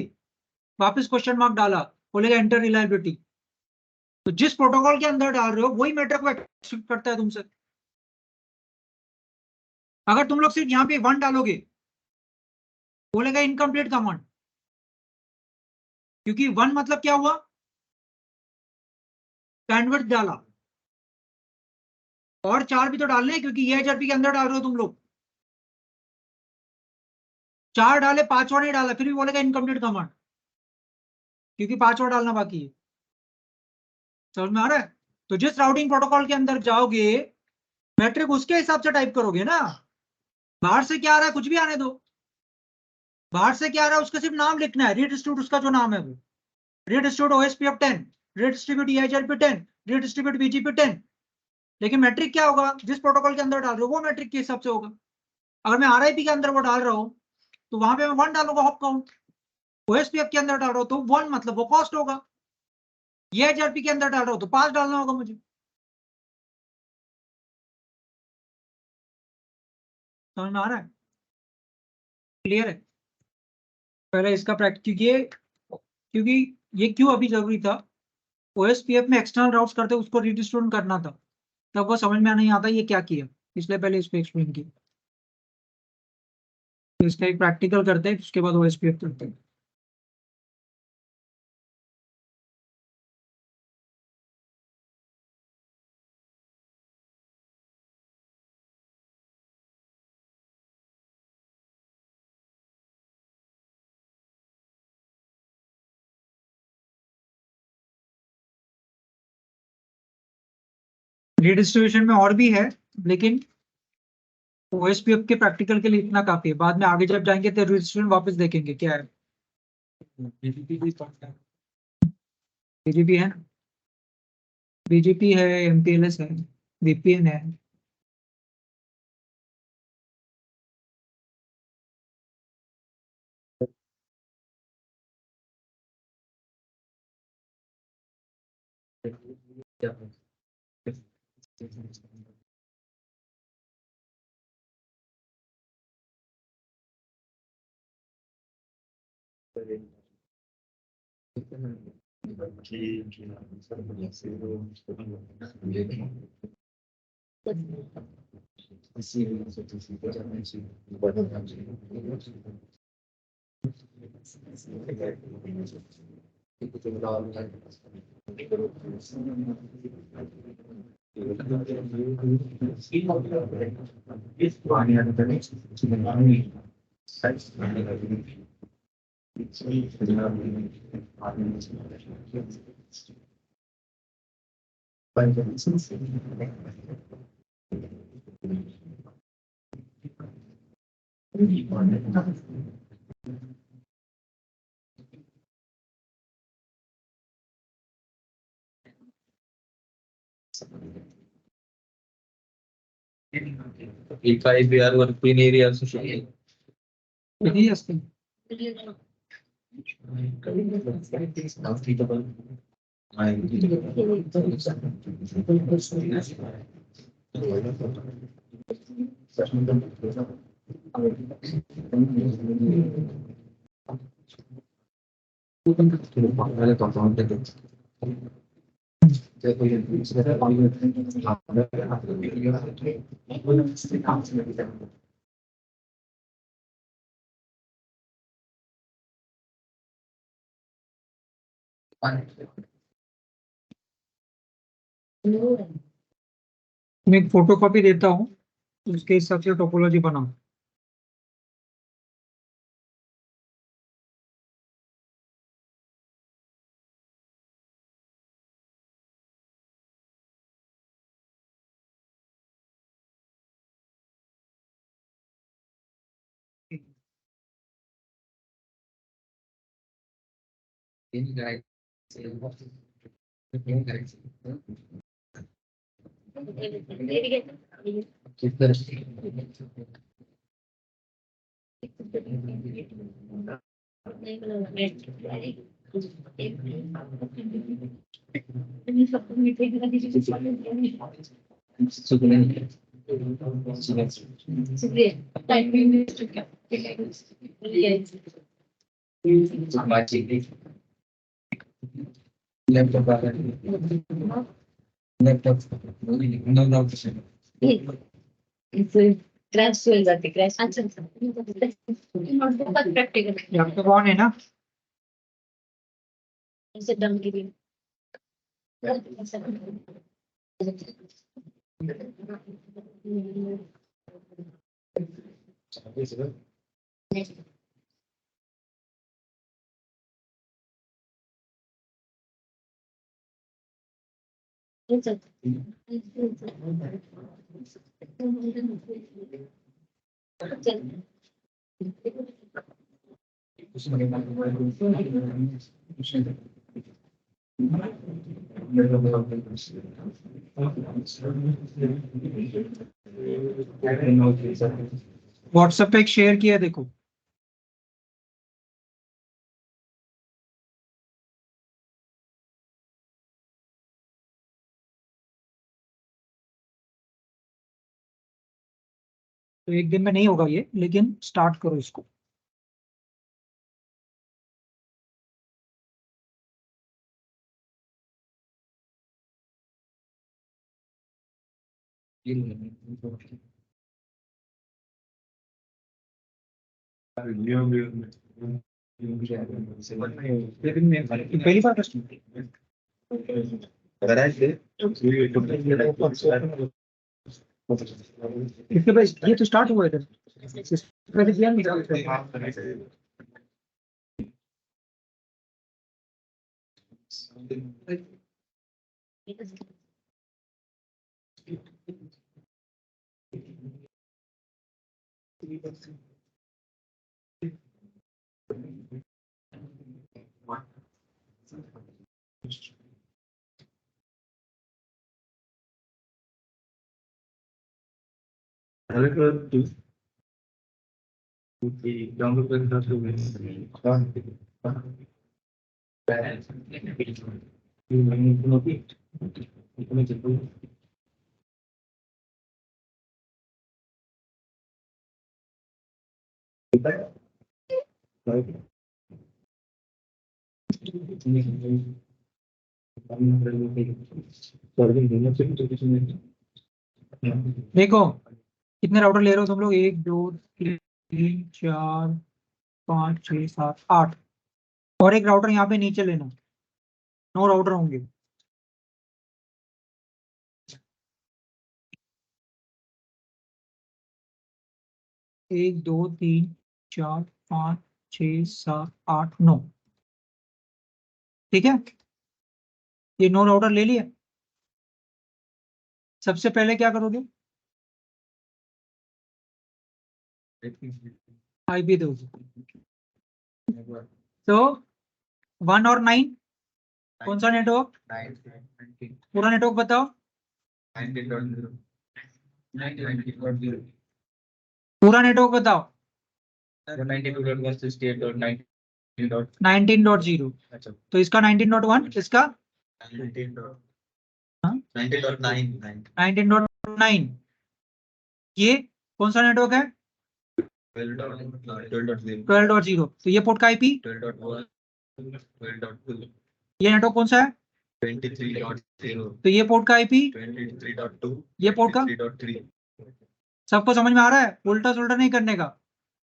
वापस क्वेश्चन मार्क डाला बोलेगा एंटर रिलायबिलिटी। तो जिस प्रोटोकॉल के अंदर डाल रहे हो वही मैटर को एक्सपेक्ट करता है तुमसे। अगर तुम लोग सिर्फ यहाँ पे 1 डालोगे बोलेगा इनकम्प्लीट कमांड, क्योंकि 1 मतलब क्या हुआ बैंडविड्थ डाला, और 4 भी तो डालने हैं क्योंकि EIGRP के अंदर डाल रहे हो तुम लोग। 4 डाले 5वां नहीं डाला फिर भी बोलेगा इनकम्प्लीट कमांड, क्योंकि 5वां डालना बाकी है। समझ में आ रहा है? तो जिस राउटिंग प्रोटोकॉल के अंदर जाओगे मैट्रिक उसके हिसाब से टाइप करोगे ना। बाहर से क्या आ रहा है कुछ भी आने दो, बाहर से क्या आ रहा है उसका सिर्फ नाम लिखना है, रीडिस्ट्रीब्यूट उसका जो नाम है वो, redistribute OSPF 10, redistribute EIGRP 10, redistribute BGP 10। लेकिन मैट्रिक क्या होगा जिस प्रोटोकॉल के अंदर डाल रहे हो वो मैट्रिक के हिसाब से होगा। अगर मैं RIP के अंदर वो डाल रहा हूँ तो वहां पे मैं 1 डालूंगा हॉप काउंट, OSPF के अंदर डाल रहा हूँ तो 1 मतलब वो कॉस्ट होगा, EIGRP के अंदर डाल रहा हूँ तो 5 डालना होगा मुझे। समझ में आ रहा है? क्लियर है? पहले इसका प्रैक्टिस, क्योंकि ये क्यों अभी जरूरी था, ओएसपीएफ में एक्सटर्नल राउट्स करते उसको रीडिस्ट्रीब्यूट करना था, तब वो समझ में नहीं आता ये क्या किया, इसलिए पहले इसको एक्सप्लेन किया। तो इसका एक प्रैक्टिकल करते हैं, उसके बाद ओएसपीएफ करते हैं। रीडिस्ट्रीब्यूशन में और भी है, लेकिन ओएसपीएफ के प्रैक्टिकल के लिए इतना काफी है। बाद में आगे जब जाएंगे तो रीडिस्ट्रीब्यूशन वापस देखेंगे क्या है। बीजेपी है, बीजेपी है, एमपीएलएस है, वीपीएन है। If we are working area also should be. किती असते? मैं एक फोटो कॉपी देता हूँ, उसके हिसाब से टोपोलॉजी बनाओ। क्रैश हो जाते क्रैश। अच्छा नोटबुक पर प्रैक्टिकल लैपटॉप ऑन है ना? ऐसे डम की भी व्हाट्सएप पे एक शेयर किया देखो। तो एक दिन में नहीं होगा ये, लेकिन स्टार्ट करो इसको। पहली बार इसके बाद ये तो स्टार्ट हुआ इधर, पहले दिया नहीं था। देखो कितने राउटर ले रहे हो तुम लोग, 1 2 3 4 5 6 7 8, और एक राउटर यहाँ पे नीचे लेना, 9 राउटर होंगे। एक दो तीन चार पाँच 6 7 8 9, ठीक है, ये 9 राउटर ले लिए। सबसे पहले क्या करोगे, आईपी दोगे। तो 1 और 9 कौन सा नेटवर्क, पूरा नेटवर्क बताओ, पूरा नेटवर्क बताओ। 19.0, तो इसका 19.1, इसका 19.9, ये कौन सा नेटवर्क है, 12.0, तो ये पोर्ट का आईपी, ये नेटवर्क कौन सा है, 23.0, तो ये पोर्ट का आईपी, 23.2, ये पोर्ट का, 3.3, सबको समझ में आ रहा है, उल्टा सुल्टा नहीं करने का।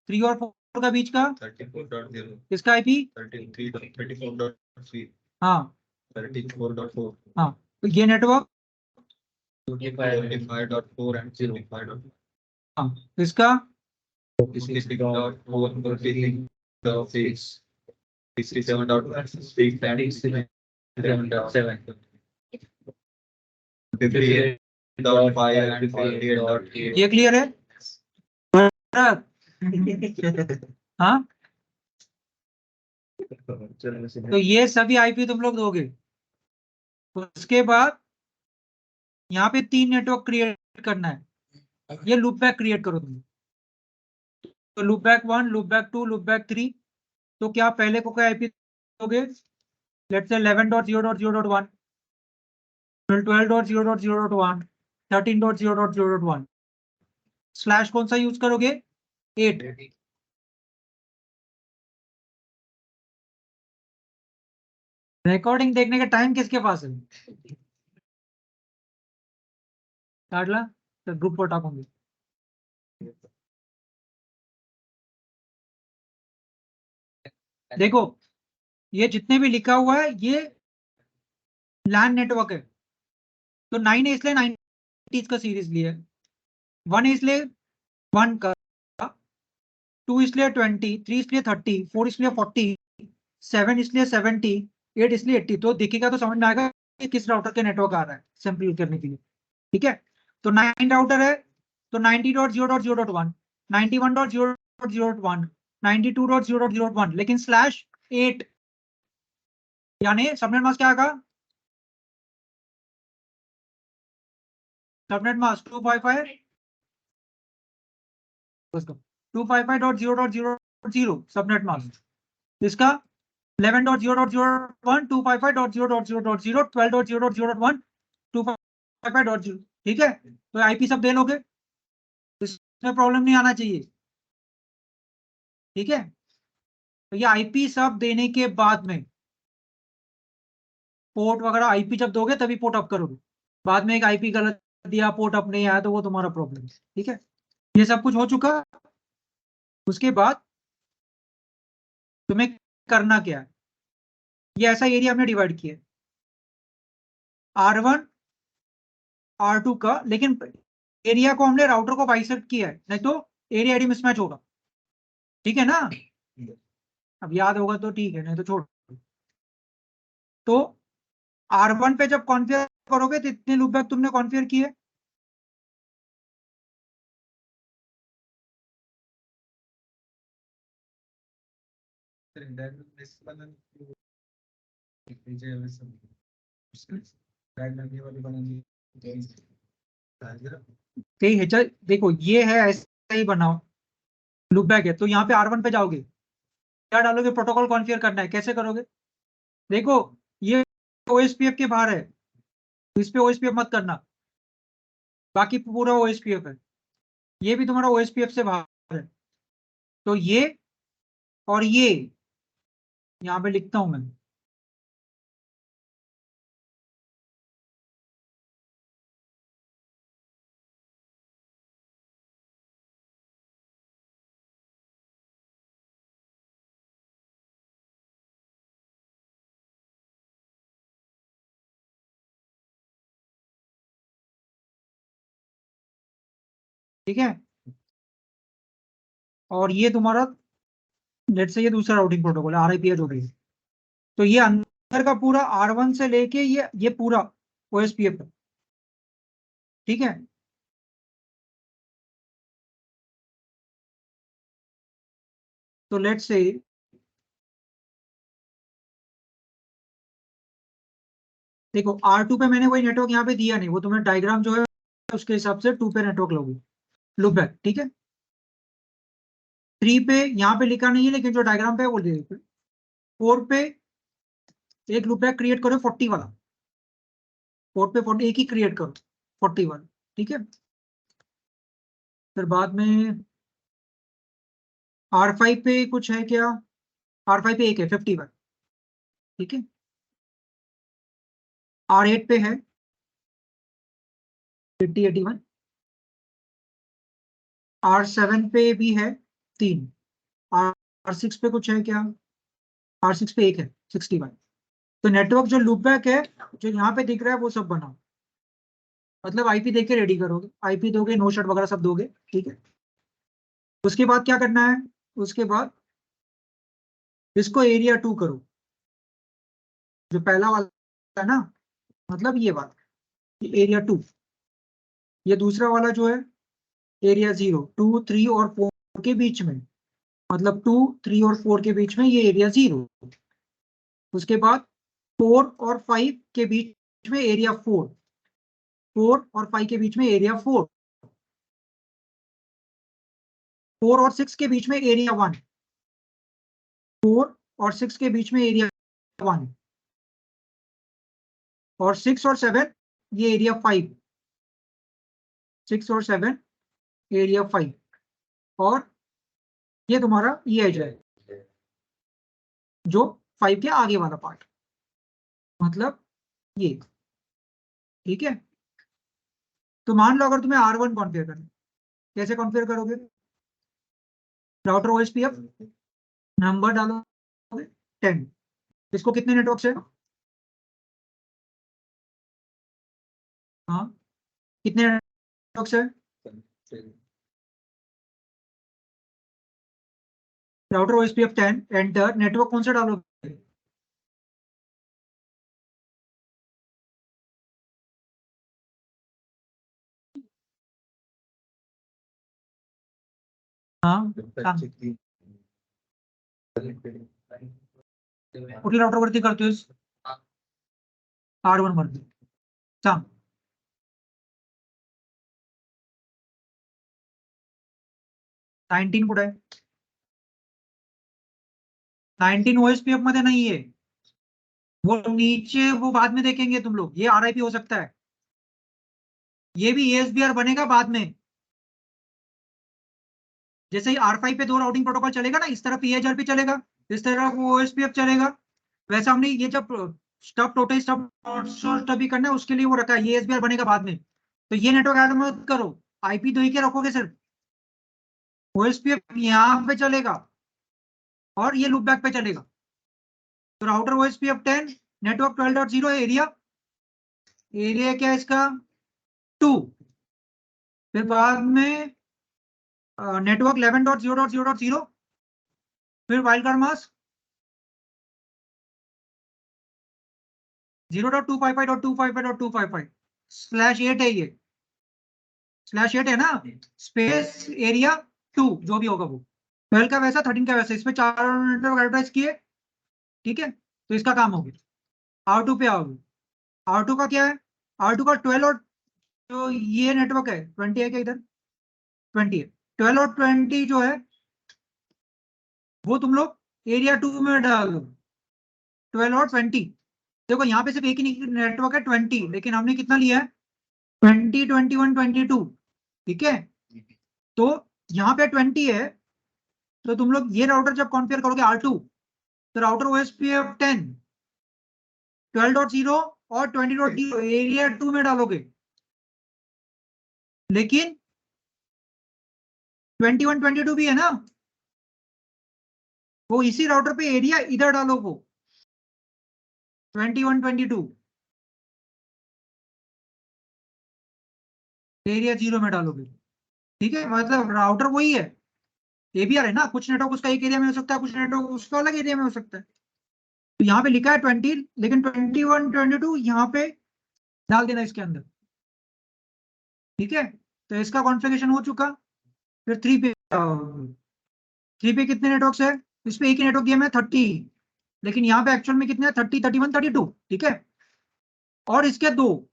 3 और 4 का बीच का 34.0, इसका आईपी, 34.3, हाँ 34.4, हाँ, तो ये नेटवर्क, 25.4 and 0.5. हाँ इसका 66.4, 46.6, 67.6 and 67.7, 58.5 and 48.8. ये क्लियर है। हाँ, तो ये सभी आईपी तुम लोग दोगे। उसके बाद यहाँ पे 3 नेटवर्क क्रिएट करना है, ये लूप बैक क्रिएट करो तुम। तो loop back 1, loop back 2, loop back 3, तो क्या पहले को क्या आईपी दोगे, लेट्स से 11.0.0.1, फिर 12.0.0.1, 13.0.0.1, स्लैश कौन सा यूज करोगे, 8। रिकॉर्डिंग देखने का टाइम किसके पास है, काट ला, तो ग्रुप पर टाकूंगी। देखो ये जितने भी लिखा हुआ है ये लैन नेटवर्क है, तो 9 है इसलिए 90 का सीरीज लिया है, 1 है इसलिए 1 का, 2 इसलिए 20, 3 इसलिए 30, 4 इसलिए 40, 7 इसलिए 70, 8 इसलिए 80। तो देखिएगा तो समझ में आएगा कि किस राउटर के नेटवर्क आ रहा है सिंपल करने के लिए, ठीक है। तो 9 राउटर है, तो 90.0.0.1, 91.0.0.1, 92.0.0.1, लेकिन स्लैश 8, यानी सबनेट मास्क क्या आएगा, सबनेट मास्क 255.0.0.0 सबनेट मास्क, इसका 11.0.0.1, 255.0.0.0, 12.0.0.1, 255.0, ठीक है। तो आईपी सब दे लोगे, इसमें प्रॉब्लम नहीं आना चाहिए। ठीक है, तो ये आईपी सब देने के बाद में पोर्ट वगैरह आईपी जब दोगे तभी पोर्ट अप करोगे। बाद में एक आईपी गलत दिया, पोर्ट अप नहीं आया, तो वो तुम्हारा प्रॉब्लम है। ठीक है, ये सब कुछ हो चुका। उसके बाद तुम्हें करना क्या है, ये ऐसा एरिया हमने डिवाइड किया R1 R2 का, लेकिन एरिया को हमने राउटर को बाइसेक्ट किया है, नहीं तो एरिया आईडी मिसमैच होगा। ठीक है ना, अब याद होगा तो ठीक है, नहीं तो छोड़। तो R1 पे जब कॉन्फ़िगर करोगे तो इतने लूपबैक तुमने कॉन्फ़िगर किए, देखो ये है ऐसा ही बनाओ, लूपबैक है तो यहाँ पे R1 पे जाओगे, क्या डालोगे, प्रोटोकॉल कॉन्फ़िगर करना है, कैसे करोगे। देखो ये OSPF के बाहर है, तो इस पे OSPF मत करना, बाकी पूरा OSPF है। ये भी तुम्हारा OSPF से बाहर है, तो ये और ये यहाँ पे लिखता हूं मैं। ठीक है, और ये तुम्हारा लेट से ये दूसरा राउटिंग प्रोटोकॉल है, RIP जो भी है। तो ये अंदर का पूरा R1 से लेके ये पूरा OSPF है। ठीक है, तो लेट से देखो R2 पे मैंने कोई नेटवर्क यहाँ पे दिया नहीं, वो तुम्हें डायग्राम जो है उसके हिसाब से 2 पे नेटवर्क लोगे लूपबैक। ठीक है, 3 पे यहाँ पे लिखा नहीं है, लेकिन जो डायग्राम पे है वो दे देते। 4 पे एक लूपबैक क्रिएट करो 40 वाला, 4 पे 40 एक ही क्रिएट करो 40 वाला। ठीक है, फिर बाद में R5 पे कुछ है क्या, R5 पे एक है 51। ठीक है, R8 पे है 8081, R7 पे भी है 3, R6 पे कुछ है क्या, R6 पे एक है 61। तो नेटवर्क जो लूपबैक है जो यहाँ पे दिख रहा है वो सब बनाओ, मतलब आईपी देके रेडी करोगे, आईपी दोगे, नो शट वगैरह सब दोगे। ठीक है, उसके बाद क्या करना है, उसके बाद इसको एरिया 2 करो, जो पहला वाला है ना, मतलब ये बात, एरिया 2। ये दूसरा वाला जो है एरिया 0, 2, 3 और 4 के बीच में, मतलब 2, 3 और 4 के बीच में ये एरिया 0। उसके बाद 4 और 5 के बीच में एरिया 4, 4 और 5 के बीच में एरिया 4, 4 और 6 के बीच में एरिया 1, 4 और 6 के बीच में एरिया 1, और 6 और 7 ये एरिया 5, 6 और 7 एरिया 5, और ये तुम्हारा ये एज है जो 5 के आगे वाला पार्ट, मतलब ये। ठीक है, तो मान लो अगर तुम्हें R1 कॉन्फ़िगर करना है, कैसे कॉन्फ़िगर करोगे, राउटर OSPF नंबर डालोगे 10, इसको कितने नेटवर्क से, हाँ कितने नेटवर्क से, राउटर OSPF 10, एंटर, नेटवर्क कौन सा डालोगे, हाँ कुठले राउटर वरती करतोयस, R1 वरती सांग, 19 कुठे आहे, 19 OSPF मध्ये नाहीये, वो नीचे, वो बाद में देखेंगे तुम लोग, ये RIP हो सकता है, ये भी ASBR बनेगा बाद में। जैसे ही R5 पे 2 राउटिंग प्रोटोकॉल चलेगा ना, इस तरफ EIGRP चलेगा, इस तरफ OSPF चलेगा। वैसे हमने ये जब स्टब टोटल स्टब भी करना है उसके लिए वो रखा है, ये SBR बनेगा बाद में। तो ये नेटवर्क ऐड मत करो, IP 2 ही के रखोगे सिर्फ। OSPF यहाँ पे चलेगा और ये लूप बैक पे चलेगा। तो राउटर OSPF 10 नेटवर्क 12.0 है, एरिया क्या है इसका 2। फिर बाद में नेटवर्क 11.0.0.0, फिर वाइल्ड कार्ड मास्क 0.255.255.255/8 है, ये /8 है ना, स्पेस एरिया 2 जो भी होगा वो 12 का वैसा 13 का वैसा, इसमें 4 नेटवर्क एड्रेस किए, ठीक है। तो इसका काम हो गया। R2 पे आओगे, R2 का क्या है, R2 का 12 और जो ये नेटवर्क है 20 है क्या, इधर 20 है, 12 और 20 जो है वो तुम लोग एरिया 2 में डालो। 12 और 20 देखो यहाँ पे सिर्फ एक ही नेटवर्क है 20, लेकिन हमने कितना लिया है 20, 21, 22, ठीक है। तो यहाँ पे 20 है, तो तुम लोग ये राउटर जब कॉन्फ़िगर करोगे R2, तो राउटर OSPF 10 12.0 और 20.0 एरिया 2 में डालोगे, लेकिन 21, 22 भी है ना, वो इसी राउटर पे एरिया इधर डालो, वो 21, 22 एरिया 0 में डालोगे, ठीक है। मतलब राउटर वही है, ABR है ना, कुछ नेटवर्क उसका एक एरिया में हो सकता है, कुछ नेटवर्क उसका अलग एरिया में हो सकता है। तो यहाँ पे लिखा है 20, लेकिन 21, 22 यहाँ पे डाल देना इसके अंदर, ठीक है। तो इसका कॉन्फ़िगरेशन हो चुका। फिर 3 पे 3 पे कितने नेटवर्क्स है, इस पे एक ही नेटवर्क दिया मैं 30, लेकिन यहाँ पे एक्चुअल में कितने हैं 30, 31, 32, ठीक है। और इसके 2,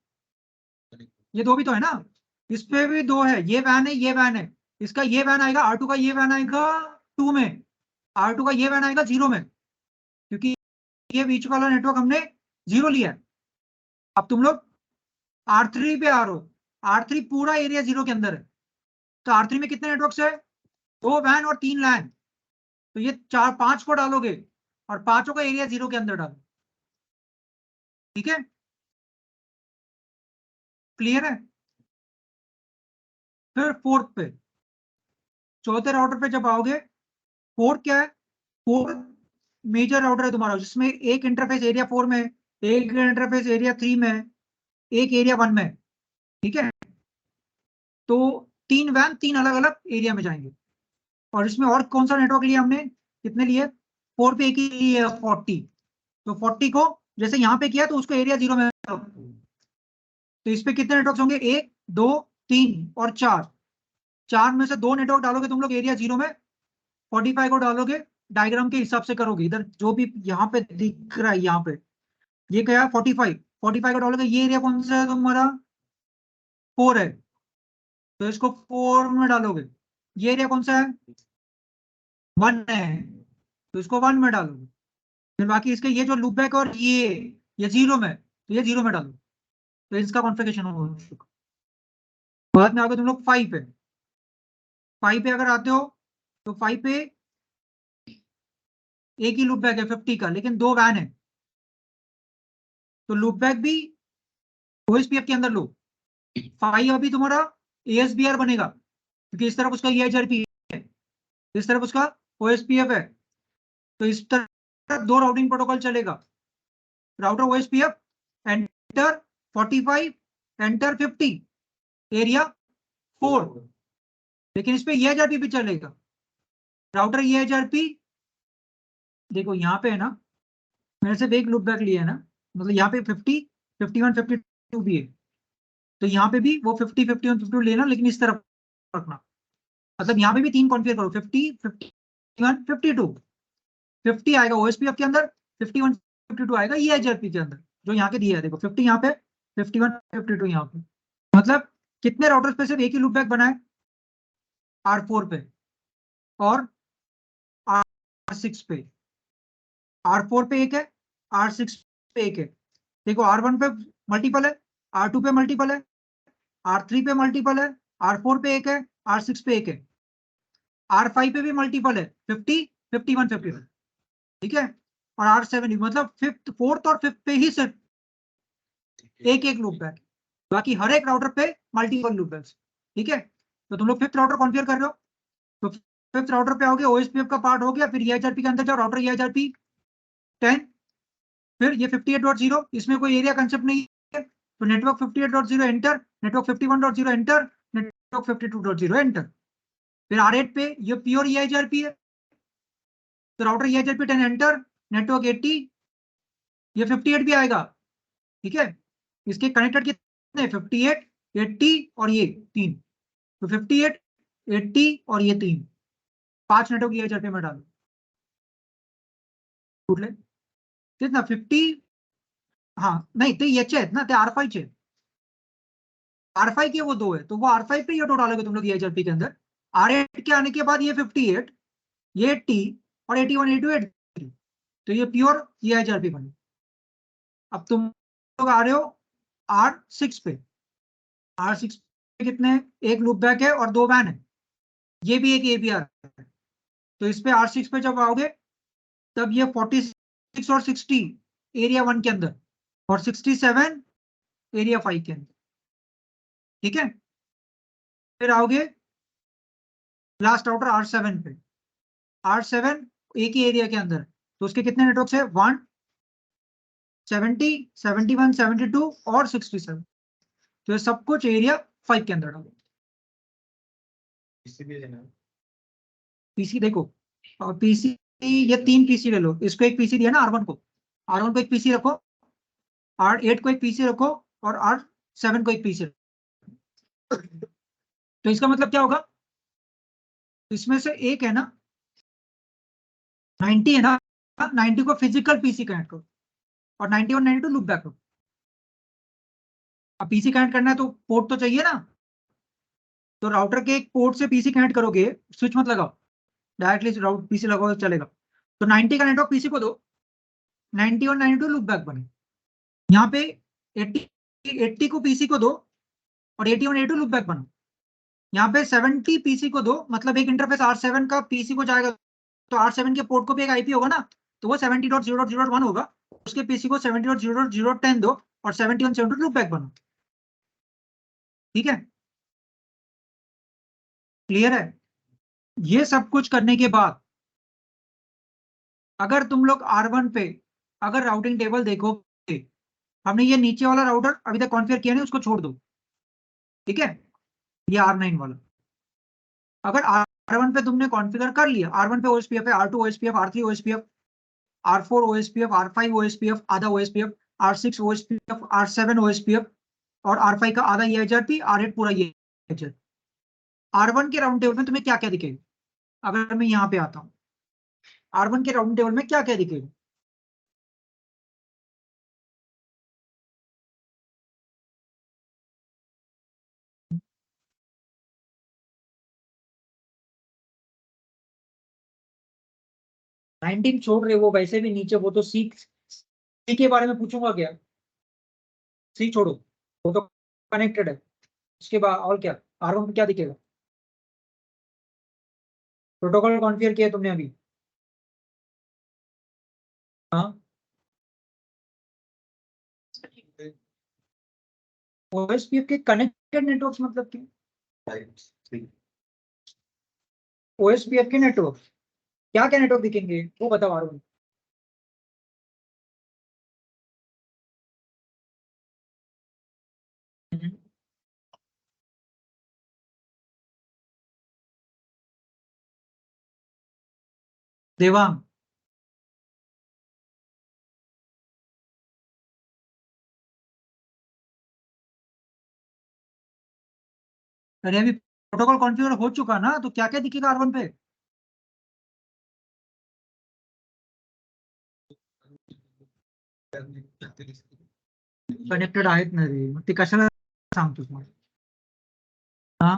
ये 2 भी तो है ना, इस पे भी 2 है, ये वैन है, ये वैन है। इसका ये वैन आएगा R2 का, ये वैन आएगा 2 में, R2 का ये वैन आएगा 0 में, क्योंकि ये बीच वाला नेटवर्क हमने 0 लिया है। अब तुम लोग R3 पे आ रहे हो, R3 पूरा एरिया 0 के अंदर है। तो R3 में कितने नेटवर्क्स है, 2 वैन और 3 लैन। तो ये 4, 5 को डालोगे और पांचों का एरिया 0 के अंदर डालो, ठीक है, क्लियर है। फिर फोर्थ पे, चौथे राउटर पे जब आओगे, फोर्थ क्या है, फोर्थ मेजर राउटर है तुम्हारा, जिसमें एक इंटरफेस एरिया 4 में, एक इंटरफेस एरिया 3 में, एक एरिया 1 में, ठीक है। तो 3 वैन 3 अलग अलग एरिया में जाएंगे। और इसमें और कौन सा नेटवर्क लिया हमने, कितने लिए, 4 पे एक ही लिए 40। तो 40 को जैसे यहाँ पे किया तो उसको एरिया 0 में, तो इस पे कितने नेटवर्क होंगे, 1, 2, 3 और 4। 4 में से 2 नेटवर्क डालोगे तुम लोग एरिया 0 में, 45 को डालोगे, डायग्राम के हिसाब से करोगे, इधर जो भी यहाँ पे दिख रहा है, यहाँ पे ये क्या है 45 को डालोगे, ये एरिया कौन सा है तुम्हारा 4 है, तो इसको 4 में डालोगे। ये एरिया कौन सा है 1 है, तो इसको 1 में डालोगे। फिर बाकी इसके ये जो लूप बैक और ये 0 में, तो ये 0 में डालो। तो इसका कॉन्फ़िगरेशन हो चुका। बाद में आओगे तुम लोग 5 पे, 5 पे अगर आते हो तो 5 पे एक ही लूप बैक है 50 का, लेकिन 2 वैन है। तो लूप बैक भी OSPF के अंदर लो। 5 अभी तुम्हारा ASBR बनेगा, क्योंकि इस तरफ उसका EIGRP है, इस तरफ उसका OSPF है। तो इस तरफ 2 राउटिंग प्रोटोकॉल चलेगा, router OSPF enter 45, enter 50, area 4, लेकिन इस पे EIGRP भी चलेगा। राउटर EIGRP देखो यहाँ पे है ना, मैंने सिर्फ एक लूप बैक लिया है ना, मतलब यहाँ पे 50, 51, 52 भी है, तो यहाँ पे भी वो 50, 51, 52 लेना, लेकिन इस तरफ रखना। मतलब यहाँ पे भी 3 कॉन्फ़िगर करो, 50, 51, 52। 50 आएगा OSPF के अंदर, 51, 52 आएगा EIGRP के अंदर, जो यहाँ के दिया है। देखो 50 यहाँ पे, 51, 52 यहाँ पे। मतलब कितने राउटर्स पे सिर्फ एक ही लूप बैक बना है, R4 पे और R6 पे। R4 पे एक है, R6 पे एक है। देखो R1 पे मल्टीपल है, R2 पे मल्टीपल है, R3 पे मल्टीपल है, R4 पे एक है, R6 पे एक है। R5 पे भी मल्टीपल है 50, 51, 51, ठीक है, और R7 भी, मतलब फिफ्थ, फोर्थ और फिफ्थ पे ही सिर्फ एक एक लूप बैक, बाकी हर एक राउटर पे मल्टीपल लूप बैक्स, ठीक है। तो तुम लोग फिफ्थ राउटर कॉन्फ़िगर कर रहे हो, तो फिफ्थ राउटर पे आओगे, OSPF का पार्ट हो गया, फिर EIGRP के अंदर जाओ, राउटर EIGRP 10, फिर ये 58.0, इसमें कोई एरिया कंसेप्ट नहीं है, तो network 58.0 enter, network 51.0 enter, network 52.0 enter, फिर R8 पे ये प्योर EIGRP है, तो राउटर EIGRP 10 एंटर, नेटवर्क 80, ये 58 भी आएगा, ठीक है। इसके कनेक्टेड कितने, 58, 80 और ये 3, तो 58, 80 और ये 3, 5 नेटवर्क EIGRP में डालो, कुठले तेच ना 50, हाँ नहीं ते याचे आहेत ना, ते R5 चे, R5 के वो दो है, तो वो R5 पे ये दो डालोगे तुम लोग EIGRP के अंदर, R8 के आने के बाद ये 58, ये 80 और 81, 82, 83, तो ये प्योर EIGRP बने। अब तुम लोग आ रहे हो R6 पे, R6 पे कितने हैं, एक लूप बैक है और 2 वैन है, ये भी एक ABR है, तो इस पे R6 पे जब आओगे तब ये 46 और 60 एरिया 1 के अंदर और 67 एरिया 5 के अंदर, ठीक है। फिर आओगे लास्ट राउटर R7 पे, R7 एक ही एरिया के अंदर, तो उसके कितने नेटवर्क्स है, 1, 70, 71, 72 और 67, तो ये सब कुछ एरिया 5 के अंदर डालो। इसीलिए है ना, पीसी देखो, और पीसी, ये 3 पीसी ले लो, इसको एक पीसी दिया ना R1 को, R1 को एक पीसी रखो, R8 को एक पीसी रखो और R7 को एक पीसी रखो, तो इसका मतलब क्या होगा, इसमें से एक है ना 90 है ना, 90 को फिजिकल पीसी कनेक्ट करो और 91, 92 लूप बैक करो। अब पीसी कनेक्ट करना है तो पोर्ट तो चाहिए ना, तो राउटर के एक पोर्ट से पीसी कनेक्ट करोगे, स्विच मत लगाओ, डायरेक्टली राउट पीसी लगाओ तो चलेगा, तो 90 का नेटवर्क पीसी को दो, 90 और 92 लूप बैक बने, यहाँ पे 80 को पीसी को दो और 81, 82 लूप बैक बनो, यहाँ पे 70 पीसी को दो, मतलब एक इंटरफेस R7 का पीसी को जाएगा, तो R7 के पोर्ट को भी एक आईपी होगा ना, तो वो 70.0.0.1 होगा, उसके पीसी को 70.0.0.10 दो और 71, 72 लूप बैक बनो, ठीक है, क्लियर है। ये सब कुछ करने के बाद अगर तुम लोग R1 पे अगर राउटिंग टेबल देखोगे, हमने ये नीचे वाला राउटर अभी तक कॉन्फ़िगर किया नहीं, उसको छोड़ दो, ठीक है, ये R9 वाला, अगर R1 पे तुमने कॉन्फ़िगर कर लिया, R1 पे OSPF है, R2 OSPF, R3 OSPF, R4 OSPF, R5 OSPF, आधा OSPF, R6 OSPF, R7 OSPF और R5 का आधा EIGRP, R8 पूरा EIGRP, R1 के राउंड टेबल में तुम्हें क्या क्या दिखेगा, अगर मैं यहाँ पे आता हूँ, R1 के राउंड टेबल में क्या क्या दिखेगा, नाइनटीन छोड़ रहे वो वैसे भी नीचे, वो तो सी के बारे में पूछूंगा क्या, सी छोड़ो, वो तो कनेक्टेड है, उसके बाद और क्या, R1 में क्या दिखेगा, प्रोटोकॉल कॉन्फ़िगर किया तुमने अभी, हाँ OSPF के कनेक्टेड नेटवर्क्स मतलब क्या, OSPF के नेटवर्क क्या क्या नेटवर्क दिखेंगे वो बताओ R1, देवांग, अरे अभी प्रोटोकॉल कॉन्फ़िगर हो चुका ना, तो क्या क्या दिखेगा R1 पे, कनेक्टेड आहेत ना रे, मग ते कशाला सांगतोस मला, हा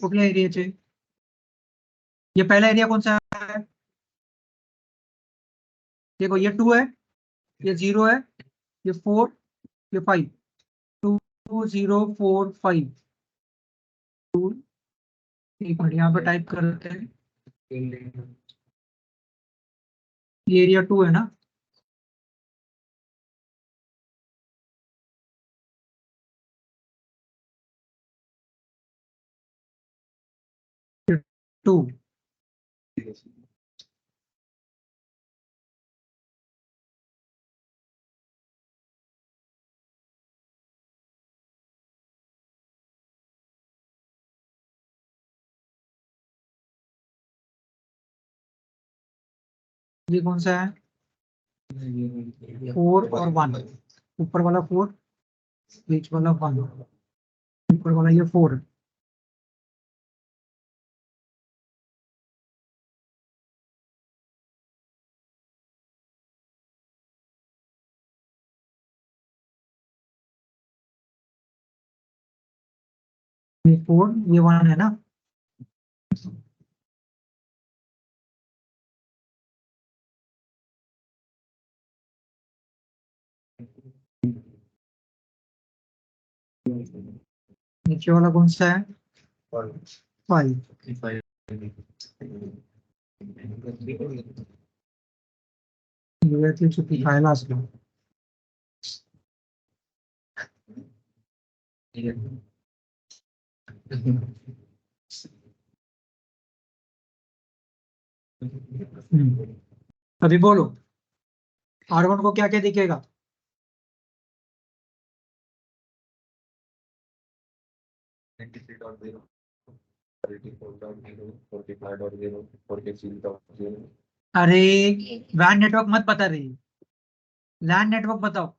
कुठल्या एरियाचे, ये पहला एरिया कौन सा है, देखो ये 2 है, ये 0 है, ये 4, ये 5, 2 2045। एक मिनट यहाँ पे टाइप करते हैं, ये एरिया 2 है ना। टू, ये कौन सा है? 4 और 1, ऊपर वाला 4, बीच वाला 1, ऊपर वाला ये 4। ये 4, ये 1 है ना। नीचे वाला कौन सा है? 5। यूएसए चुकी खायला असलो। अभी बोलो, R1 को क्या क्या दिखेगा? अरे वैन नेटवर्क मत बता रही, लैंड नेटवर्क बताओ।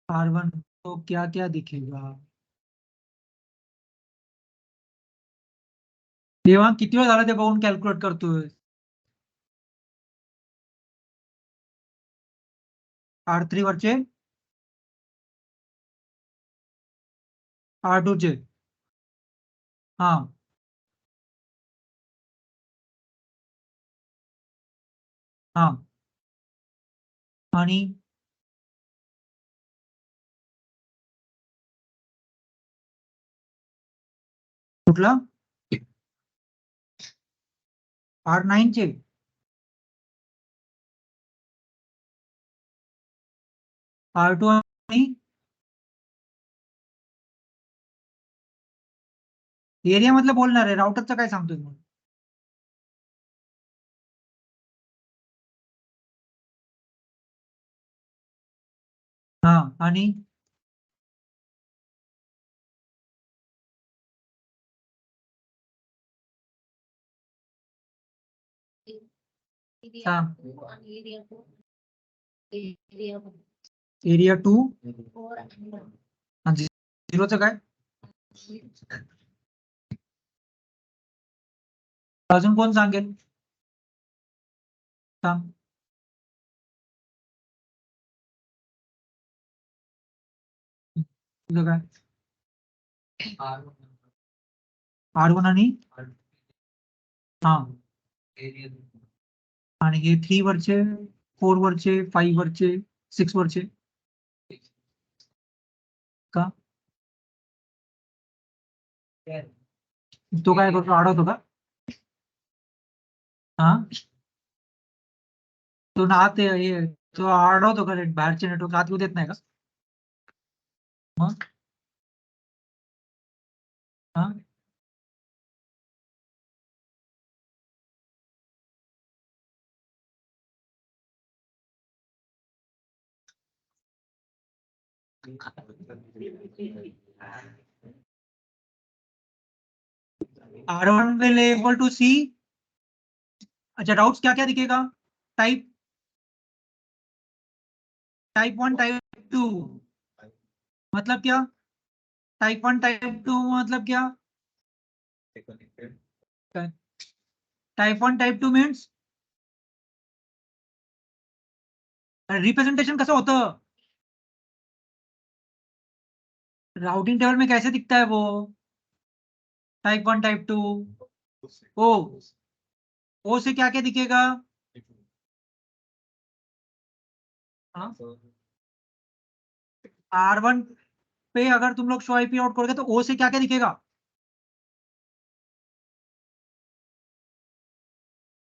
R1 को क्या क्या दिखेगा? देवांग किती वेळ झाला ते बघून कॅल्क्युलेट करतोय? R3 वरचे, R2 चे, हा हा, आणि कुठला? R9 चे, R2 आणि एरिया मधलं बोलणार आहे, राउटरचं काय सांगतोय मग? हा, आणि एरिया 2 आणि एरिया 2, एरिया एरिया 2 4 आणि 0चं काय? अजून कोण सांगेल? सांग. तुझं काय? R1 आणि हा, आणि हे 3 वरचे, 4 वरचे, 5 वरचे, 6 वरचे का? तो काय करतो, अडवतो का? हा, तो ना आत तो अडवतो का बाहेरचे नेटवर्क आत येऊ देत नाही का? मग हा, R1 विल एबल टू सी। अच्छा, डाउट्स क्या क्या दिखेगा? टाइप 1, टाइप 2 मतलब क्या? टाइप 1, टाइप 2 मतलब क्या? टाइप 1, टाइप 2 मीन्स रिप्रेजेंटेशन कसं होतं? राउटिंग टेबल में कैसे दिखता है वो? टाइप 1, टाइप 2, ओ से क्या क्या दिखेगा? R1 पे अगर तुम लोग शो आईपी आउट करोगे तो ओ से क्या क्या दिखेगा?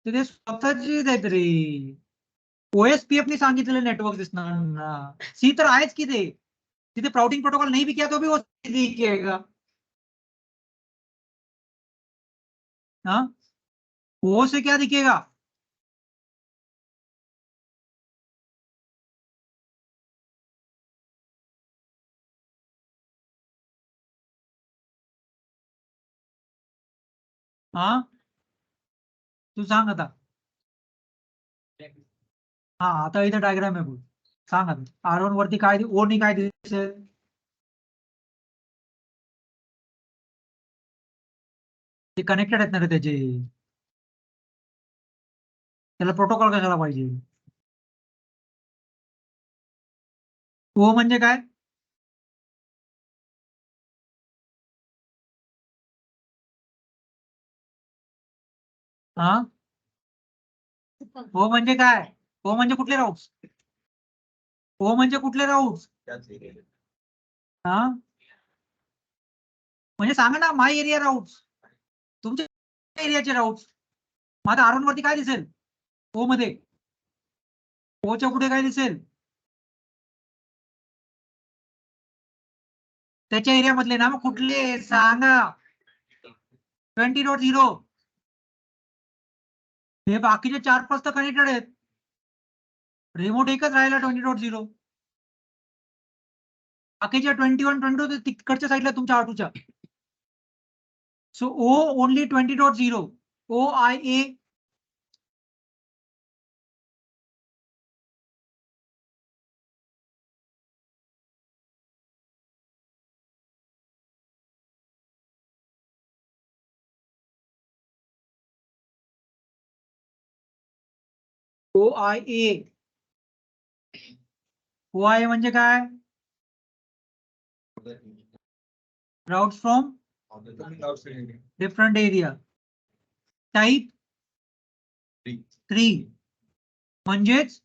तिथे स्वतःचीच आहेत रे. ओएसपीएफ सांगितलेलं नेटवर्क दिसणार ना. सी तर आहेच की ते. तिथे प्राउटिंग प्रोटोकॉल नहीं भी किया तो भी वो दिखेगा. हाँ, ओ से क्या दिखेगा? हाँ, तू सांग आता. हा, आता इथे डायग्राम आहे बोल. सांग आता R1 वरती काय ओ नी काय दिसेल? ते कनेक्टेड आहेत ना रे त्याचे. त्याला प्रोटोकॉल कशाला पाहिजे? ओ म्हणजे काय? हा, ओ म्हणजे काय? ओ म्हणजे कुठले राऊट्स? ओ म्हणजे कुठले राऊट्स? हा, म्हणजे सांगा ना, माय एरिया राऊट्स, तुमच्या एरियाचे राऊट्स. माझा R1 वरती काय दिसेल ओ मध्ये? ओच्या पुढे काय दिसेल? त्याच्या एरियामधले ना. मग कुठले सांगा? 20.0. हे बाकीचे 4-5 तर कनेक्टेड आहेत. रिमोट एकच राहिला 20.0. बाकीच्या 21-22 तिकडच्या साईडला तुमच्या R2च्या. सो ओ ओनली 20.0. OIA. OIA. OIA म्हणजे काय? Routes from different area. Type 3. म्हणजेच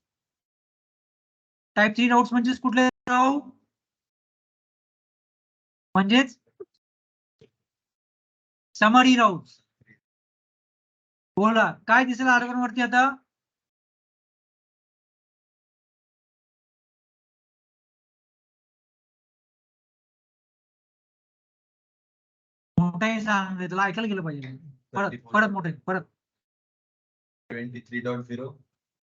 टाइप 3 राउट्स म्हणजेच कुठले राऊट? म्हणजेच समरी राउट्स. बोला काय दिसेल R1 वरती आता? मोठे सांग, तुला ऐकायला गेलं पाहिजे. परत परत मोठे परत. 23.0,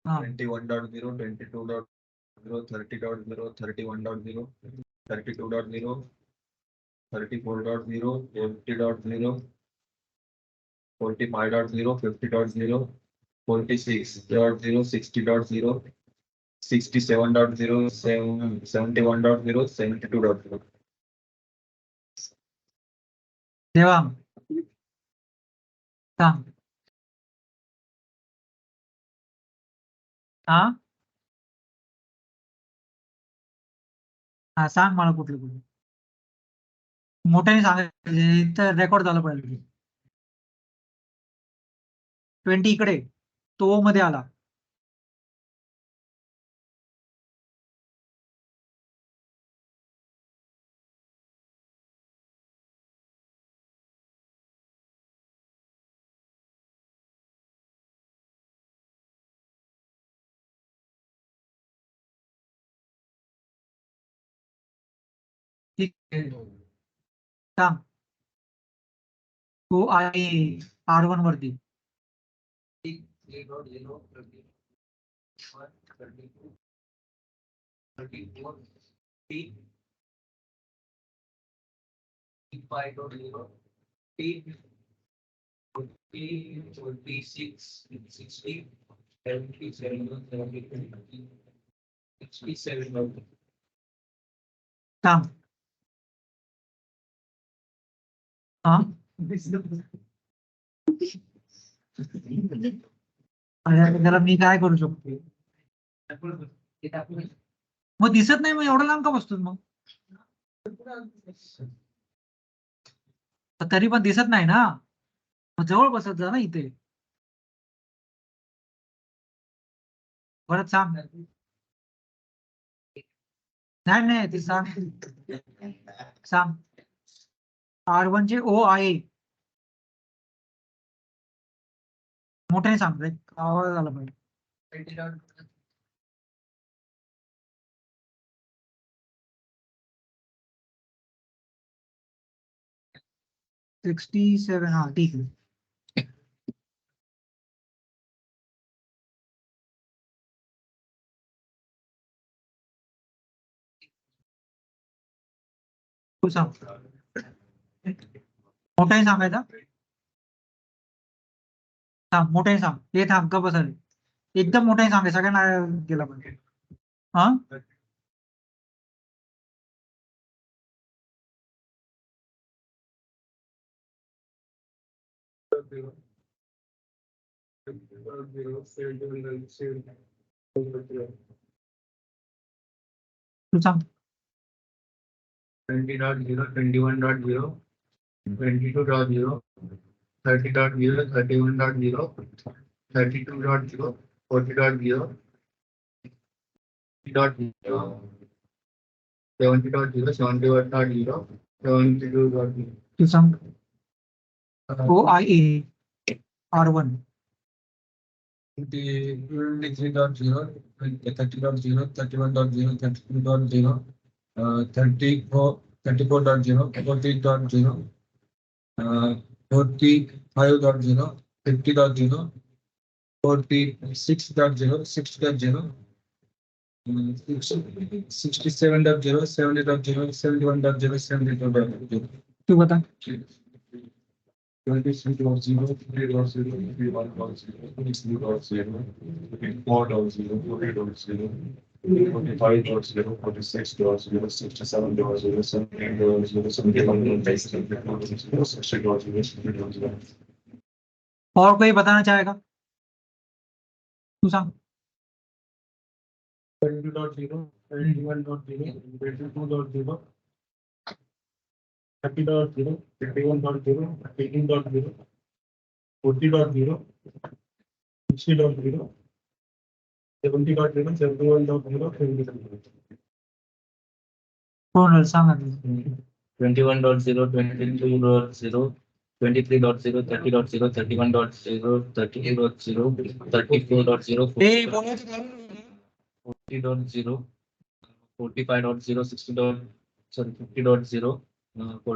हा, 21.0, 22.0, 30.0, 31.0, 32.0, 34.0, 40.0, 45.0, 50.0, 46.0, 60.0, 67.0, 71.0, 72.0. देवांग सांग. हा, हा सांग मला कुठले कुठले. मोठ्याने सांगायचं तर रेकॉर्ड झालं पाहिजे. 20 इकडे तो मध्ये आला. ठीक आहे, सांग. तो आहे R1 वरती. 67. सांग. हा, अरे त्याला मी काय करू शकतो? मग दिसत नाही, मग एवढा लांब का बसतो मग? तर तरी पण दिसत नाही ना. मग जवळ बसत जा ना इथे. परत सांग. नाही नाही ते सांग R1 चे O आहे मोठ्याने सांग रे, आवाज आला पाहिजे. 67 हा ठीक आहे. तू सांग मोठ्याने सांगायचा. सांग मोठ्याने सांग, ते थांब का बसाल एकदम मोठ्याने सांगाय सगळ्यांना गेला पाहिजे. हा तू सांग. 20.0, 21.0, 22.0, 30.0, 31.0, 32.0, 40.0, 70.0, 71.0, 72.0. तू सांग. OIA R1 23.0, 30.0, 31.0, 32.0, 34.0, 40.0, 45.0, 50.0, 46.0, 60.0, 67.0, 70.0, 71.0, 72.0. तू बता. 23.0, 3.0, 3.1.0, 23.0, 4.0, 40.0, 45.0, 46.0, 67.0, 78.0, 71.0, 60.0, 60.0. और कोई बताना चाहेगा? तू सांग. 20.0, 21.0, 22.0, 30.0, 31.0, 18.0, 40.0, 60.0, 70.0, 71.0, 70.0. कोण सांग आता. 21.0, 22.0, 23.0, 30.0, 31.0, 32.0, 34.0, ते 40.0, 45.0, 50.0,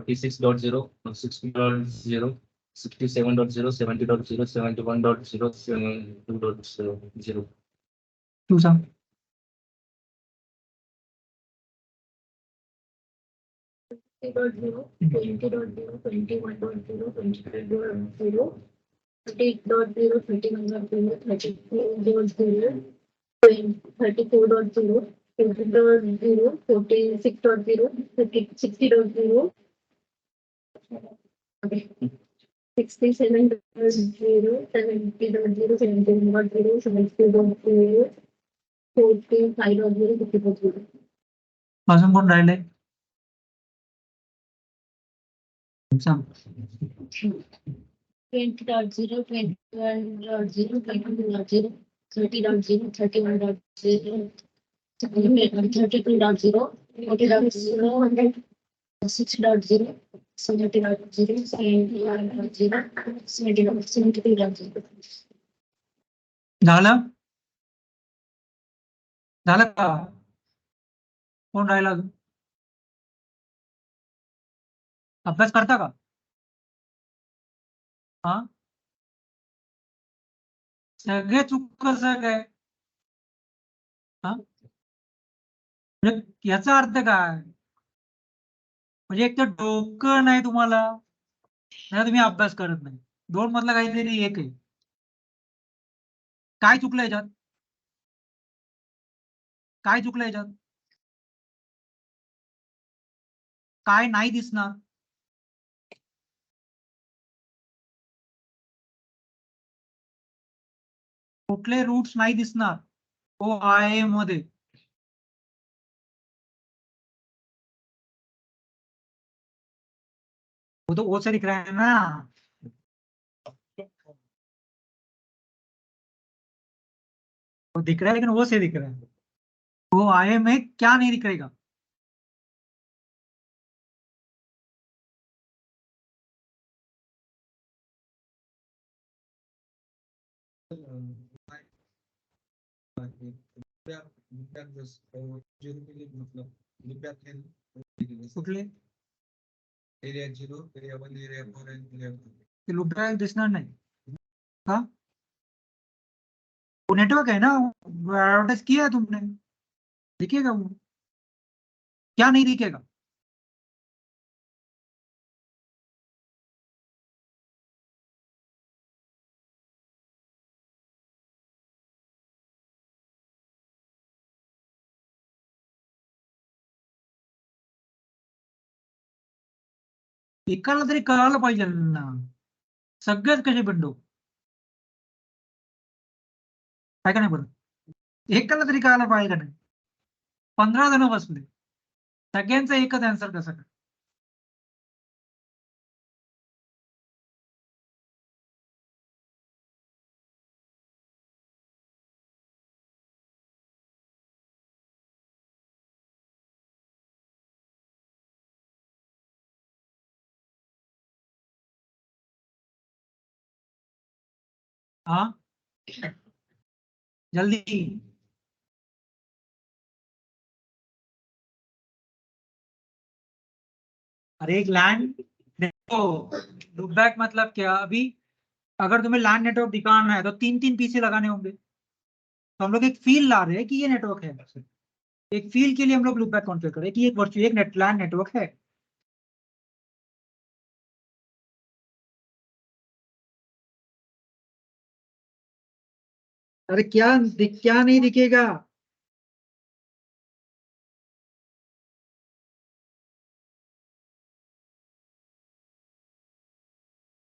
46.0, 60.0, 67.0, 70.0, 71.0, 72.0. तू सांग. 20.0, 20.0, 21.0, 22.0, 30.0, 31.0, 32.0, 34.0, 50.0, 46.0, 60.0, 67.0, 70.0, 71.0, 72.0, 45.0, 50.0. अजून कोण राहिले? सांग. 20.0, 21.0, 22.0, 30.0, 31.0, 32.0, 40.0, 6.0, 70.0, 73.0. झालं झालं का? कोण राहिला अजून? अभ्यास करता का? हा सगळे चूक कसं काय? हा म्हणजे याचा अर्थ काय? म्हणजे एक तर डोकं नाही तुम्हाला, नाही तुम्ही अभ्यास करत नाही. दोन मधला काहीतरी एक आहे. काय चुकलं याच्यात? काय चुकलं याच्यात? काय नाही दिसणार? कुठले रूट्स नाही दिसणार OIA मध्ये? वो तो ओ से दिख रहा है ना. वो दिख रहा है लेकिन वो से दिख रहा है. OIA में क्या नहीं दिखेगा? कुठले area 0, area 1, area 4 and area 2. ते लूप ड्राइव दिसणार नाही का? वो नेटवर्क है ना, एडवर्टाइज किया है तुमने, दिखेगा वो, क्या नहीं दिखेगा? एकाला तरी कळायला पाहिजे ना, सगळेच कसे बंडो काय का नाही बरं, एकाला तरी कळायला पाहिजे का नाही? 15 जण बसले, सगळ्यांचा एकच आन्सर कसं काय? हाँ जल्दी, अरे एक लैंड देखो, लूप बैक मतलब क्या? अभी अगर तुम्हें लैंड नेटवर्क दिखाना है तो 3-3 पीसी लगाने होंगे, तो हम लोग एक फील ला रहे हैं कि ये नेटवर्क है, एक फील के लिए हम लोग लूप बैक कॉन्फ़िगर करें कि एक वर्चुअल एक नेट लैंड नेटवर्क है। अरे क्या नहीं दिखेगा?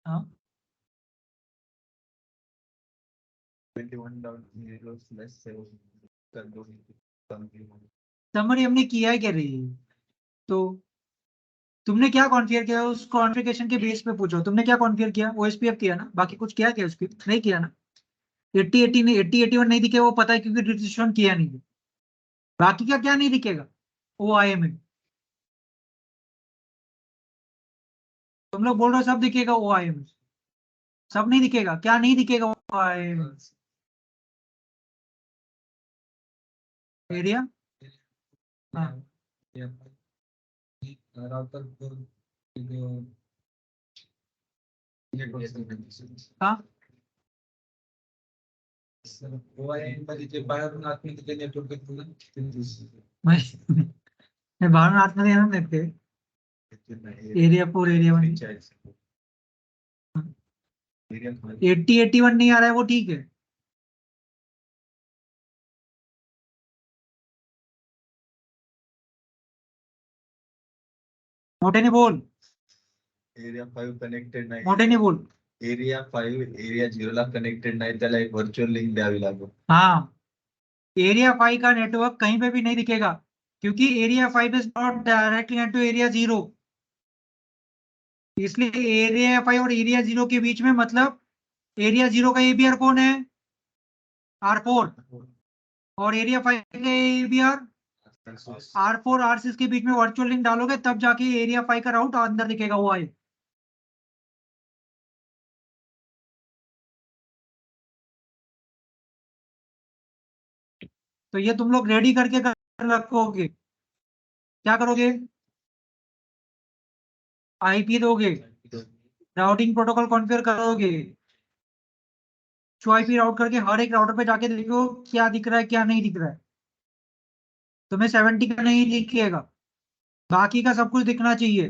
हाँ 21.0/7 कर दो समरी हमने किया है क्या रही, तो तुमने क्या कॉन्फ़िगर किया उस कॉन्फ़िगरेशन के बेस पे पूछो, तुमने क्या कॉन्फ़िगर किया? ओएसपीएफ किया ना, बाकी कुछ किया क्या उसकी? नहीं किया ना। 80 नहीं 81 नहीं दिखे, वो पता है क्योंकि रजिस्ट्रेशन किया नहीं है। बाकी का क्या नहीं दिखेगा? ओ आई एम, तुम लोग बोल रहे हो सब दिखेगा ओ आई एम, सब नहीं दिखेगा, क्या नहीं दिखेगा? ओ आई एम एरिया, हाँ राउटर को हाँ मध्ये जे बाहेरून आतमध्ये जे नेटवर्क येतं ना, मैं बाहर में आत्मा देना देखते एरिया 4 एरिया 1 80-81 नहीं आ रहा है, वो ठीक है। मोटे नहीं बोल, एरिया 5 कनेक्टेड नाही, मोटे नहीं बोल। एरिया 5 एरिया 0 ला कनेक्टेड नाही, त्याला एक व्हर्च्युअल लिंक द्यावी लागेल. हाँ एरिया 5 का नेटवर्क कहीं पे भी नहीं दिखेगा, क्योंकि area 5 is not directly to area 0, इसलिए एरिया 5 और एरिया 0 के बीच में, मतलब एरिया 0 का एबीआर कौन है? R4, और एरिया 5 का एबीआर R4 R6 के बीच में वर्चुअल लिंक डालोगे तब जाके एरिया 5 का राउट अंदर दिखेगा, वो आए। तो ये तुम लोग रेडी करके कर रखोगे, क्या करोगे? आईपी दोगे, राउटिंग प्रोटोकॉल कॉन्फ़िगर करोगे, आईपी राउट करके हर एक राउटर पे जाके देखो क्या दिख रहा है क्या नहीं दिख रहा है। तुम्हें 70 का नहीं दिखेगा, बाकी का सब कुछ दिखना चाहिए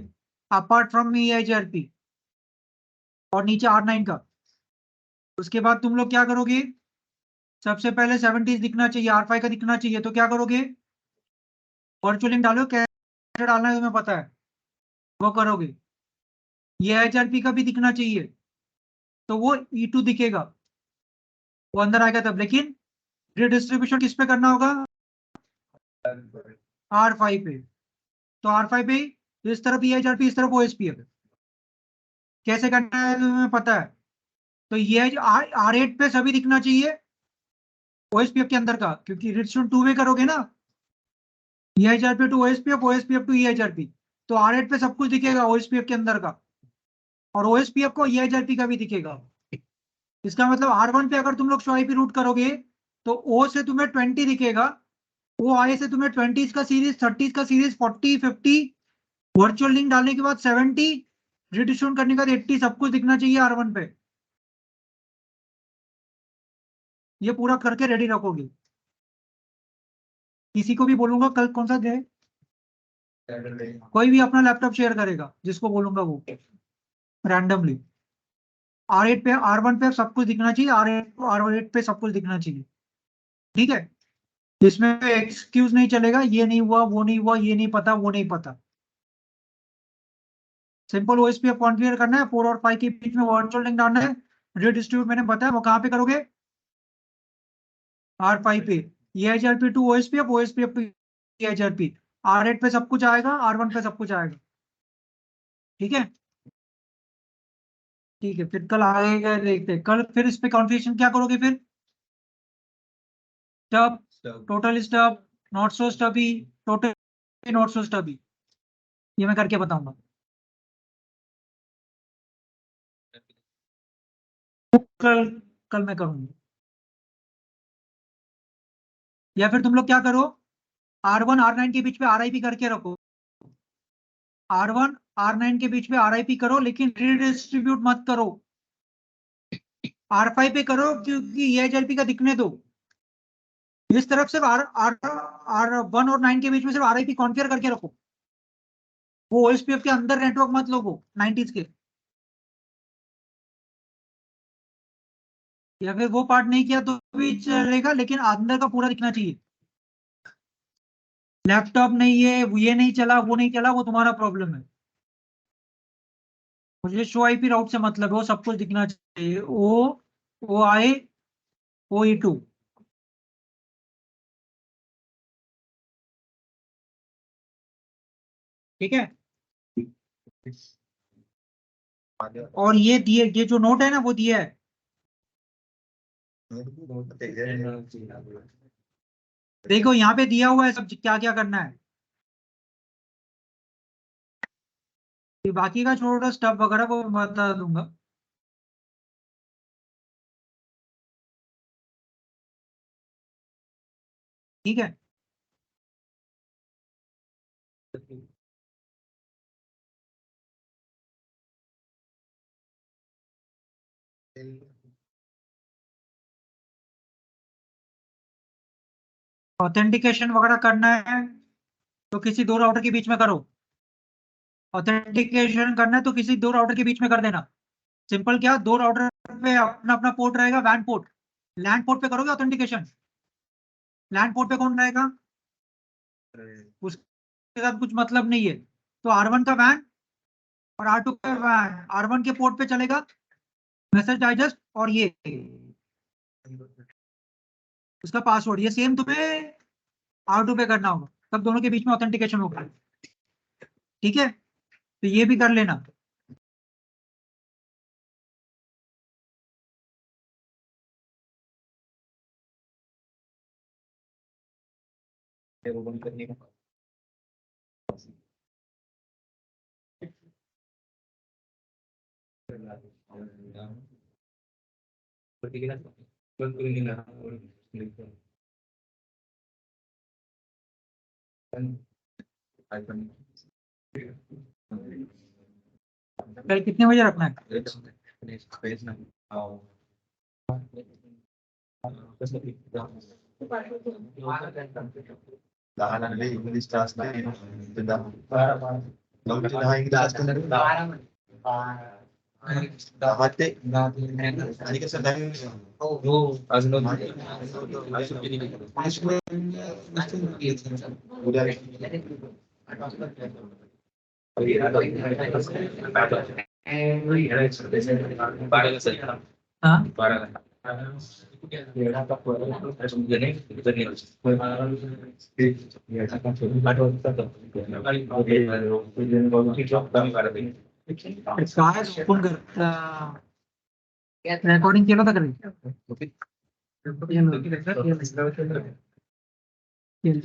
अपार्ट फ्रॉम EIGRP और नीचे R9 का। उसके बाद तुम लोग क्या करोगे? सबसे पहले 70 दिखना चाहिए, R5 का दिखना चाहिए, तो क्या करोगे? वर्चुअल लिंक डालो, कैसे डालना है तुम्हें पता है, वो करोगे। EIGRP का भी दिखना चाहिए, तो वो E2 दिखेगा, वो अंदर आएगा तब। लेकिन रिडिस्ट्रीब्यूशन किस पे करना होगा? R5 पे, तो R5 पे इस तरफ EIGRP, इस तरफ OSPF, कैसे करना है तुम्हें पता है। तो ये R8 पे सभी दिखना चाहिए OSPF के अंदर का, क्योंकि रिडिस्ट्रीब्यूशन 2 वे करोगे ना, EIGRP to OSPF, OSPF to EIGRP, तो R8 पे सब कुछ दिखेगा OSPF के अंदर का, और OSPF को EIGRP का भी दिखेगा। इसका मतलब R1 पे अगर तुम लोग शो आईपी रूट करोगे तो O से तुम्हें 20 दिखेगा, OI से तुम्हें 20 का सीरीज, 30 का सीरीज, 40, 50, वर्चुअल लिंक डालने के बाद 70, रिडिस्ट्रीब्यूट करने के बाद 80, सब कुछ दिखना चाहिए R1 पे। ये पूरा करके रेडी रखोगे। किसी को भी बोलूंगा कल कौन सा दे, कोई भी अपना लैपटॉप शेयर करेगा, जिसको बोलूंगा वो रैंडमली। R8 पे, R1 पे सब कुछ दिखना चाहिए, R8 पे सब कुछ दिखना चाहिए, ठीक है। इसमें एक्सक्यूज नहीं चलेगा, ये नहीं हुआ, वो नहीं हुआ, ये नहीं पता, वो नहीं पता। सिंपल ओएसपीएफ कॉन्फ़िगर करना है, 4 और 5 के बीच में वर्चुअल लिंक डालना है, रिडिस्ट्रीब्यूट मैंने बताया, वो कहाँ पे करोगे, R5 पे, EIGRP to OSPF, OSPF to EIGRP, R8 पे सब कुछ आएगा, R1 पे सब कुछ आएगा, ठीक है। ठीक है, फिर कल आएगा, देखते हैं कल फिर इस पे कॉन्फ़िगरेशन क्या करोगे फिर, stub, total stub, not so stubby, total not so stubby, ये मैं करके बताऊंगा। कल कल मैं करूंगा। या फिर तुम लोग क्या करो, R1 R9 के बीच में RIP करके रखो, R1 R9 के बीच में RIP करो, लेकिन रीडिस्ट्रीब्यूट मत करो, R5 पे करो, क्योंकि EIGRP का दिखने दो। इस तरफ सिर्फ R1 और 9 के बीच में सिर्फ RIP कॉन्फ़िगर करके रखो, वो OSPF के अंदर नेटवर्क मत लो, वो 90s के। या फिर वो पार्ट नहीं किया तो भी चलेगा, लेकिन अंदर का पूरा दिखना चाहिए। लैपटॉप नहीं है, ये नहीं चला, वो नहीं चला, वो तुम्हारा प्रॉब्लम है। मुझे शो आईपी राउट से मतलब है, वो सब कुछ दिखना चाहिए, OI, OE2, ठीक है। और ये जो नोट है ना, वो दिया है, देखो यहाँ पे दिया हुआ है सब क्या क्या करना है। ये बाकी का छोटा स्टफ वगैरह को मैं बता दूंगा। ठीक है, ऑथेंटिकेशन वगैरह करना है तो किसी दो राउटर के बीच में करो, ऑथेंटिकेशन करना है तो किसी दो राउटर के बीच में कर देना। सिंपल, क्या दो राउटर पे अपना अपना पोर्ट रहेगा, वैन पोर्ट, लैंड पोर्ट पे करोगे ऑथेंटिकेशन, लैंड पोर्ट पे कौन रहेगा, उसके साथ कुछ मतलब नहीं है। तो R1 का वैन और R2 का वैन, R1 के पोर्ट पे चलेगा मैसेज डाइजेस्ट, और ये उसका पासवर्ड, ये सेम तुम्हें R2 पे करना होगा, तब दोनों के बीच में ऑथेंटिकेशन होगा, ठीक है। तो ये भी कर लेना। कल कितने बजे रखना है, इंग्लिश क्लास में आणि कसं नाही उद्या हाँ काय ओपन करता, रेकॉर्डिंग केलं होतं का रे? केलं.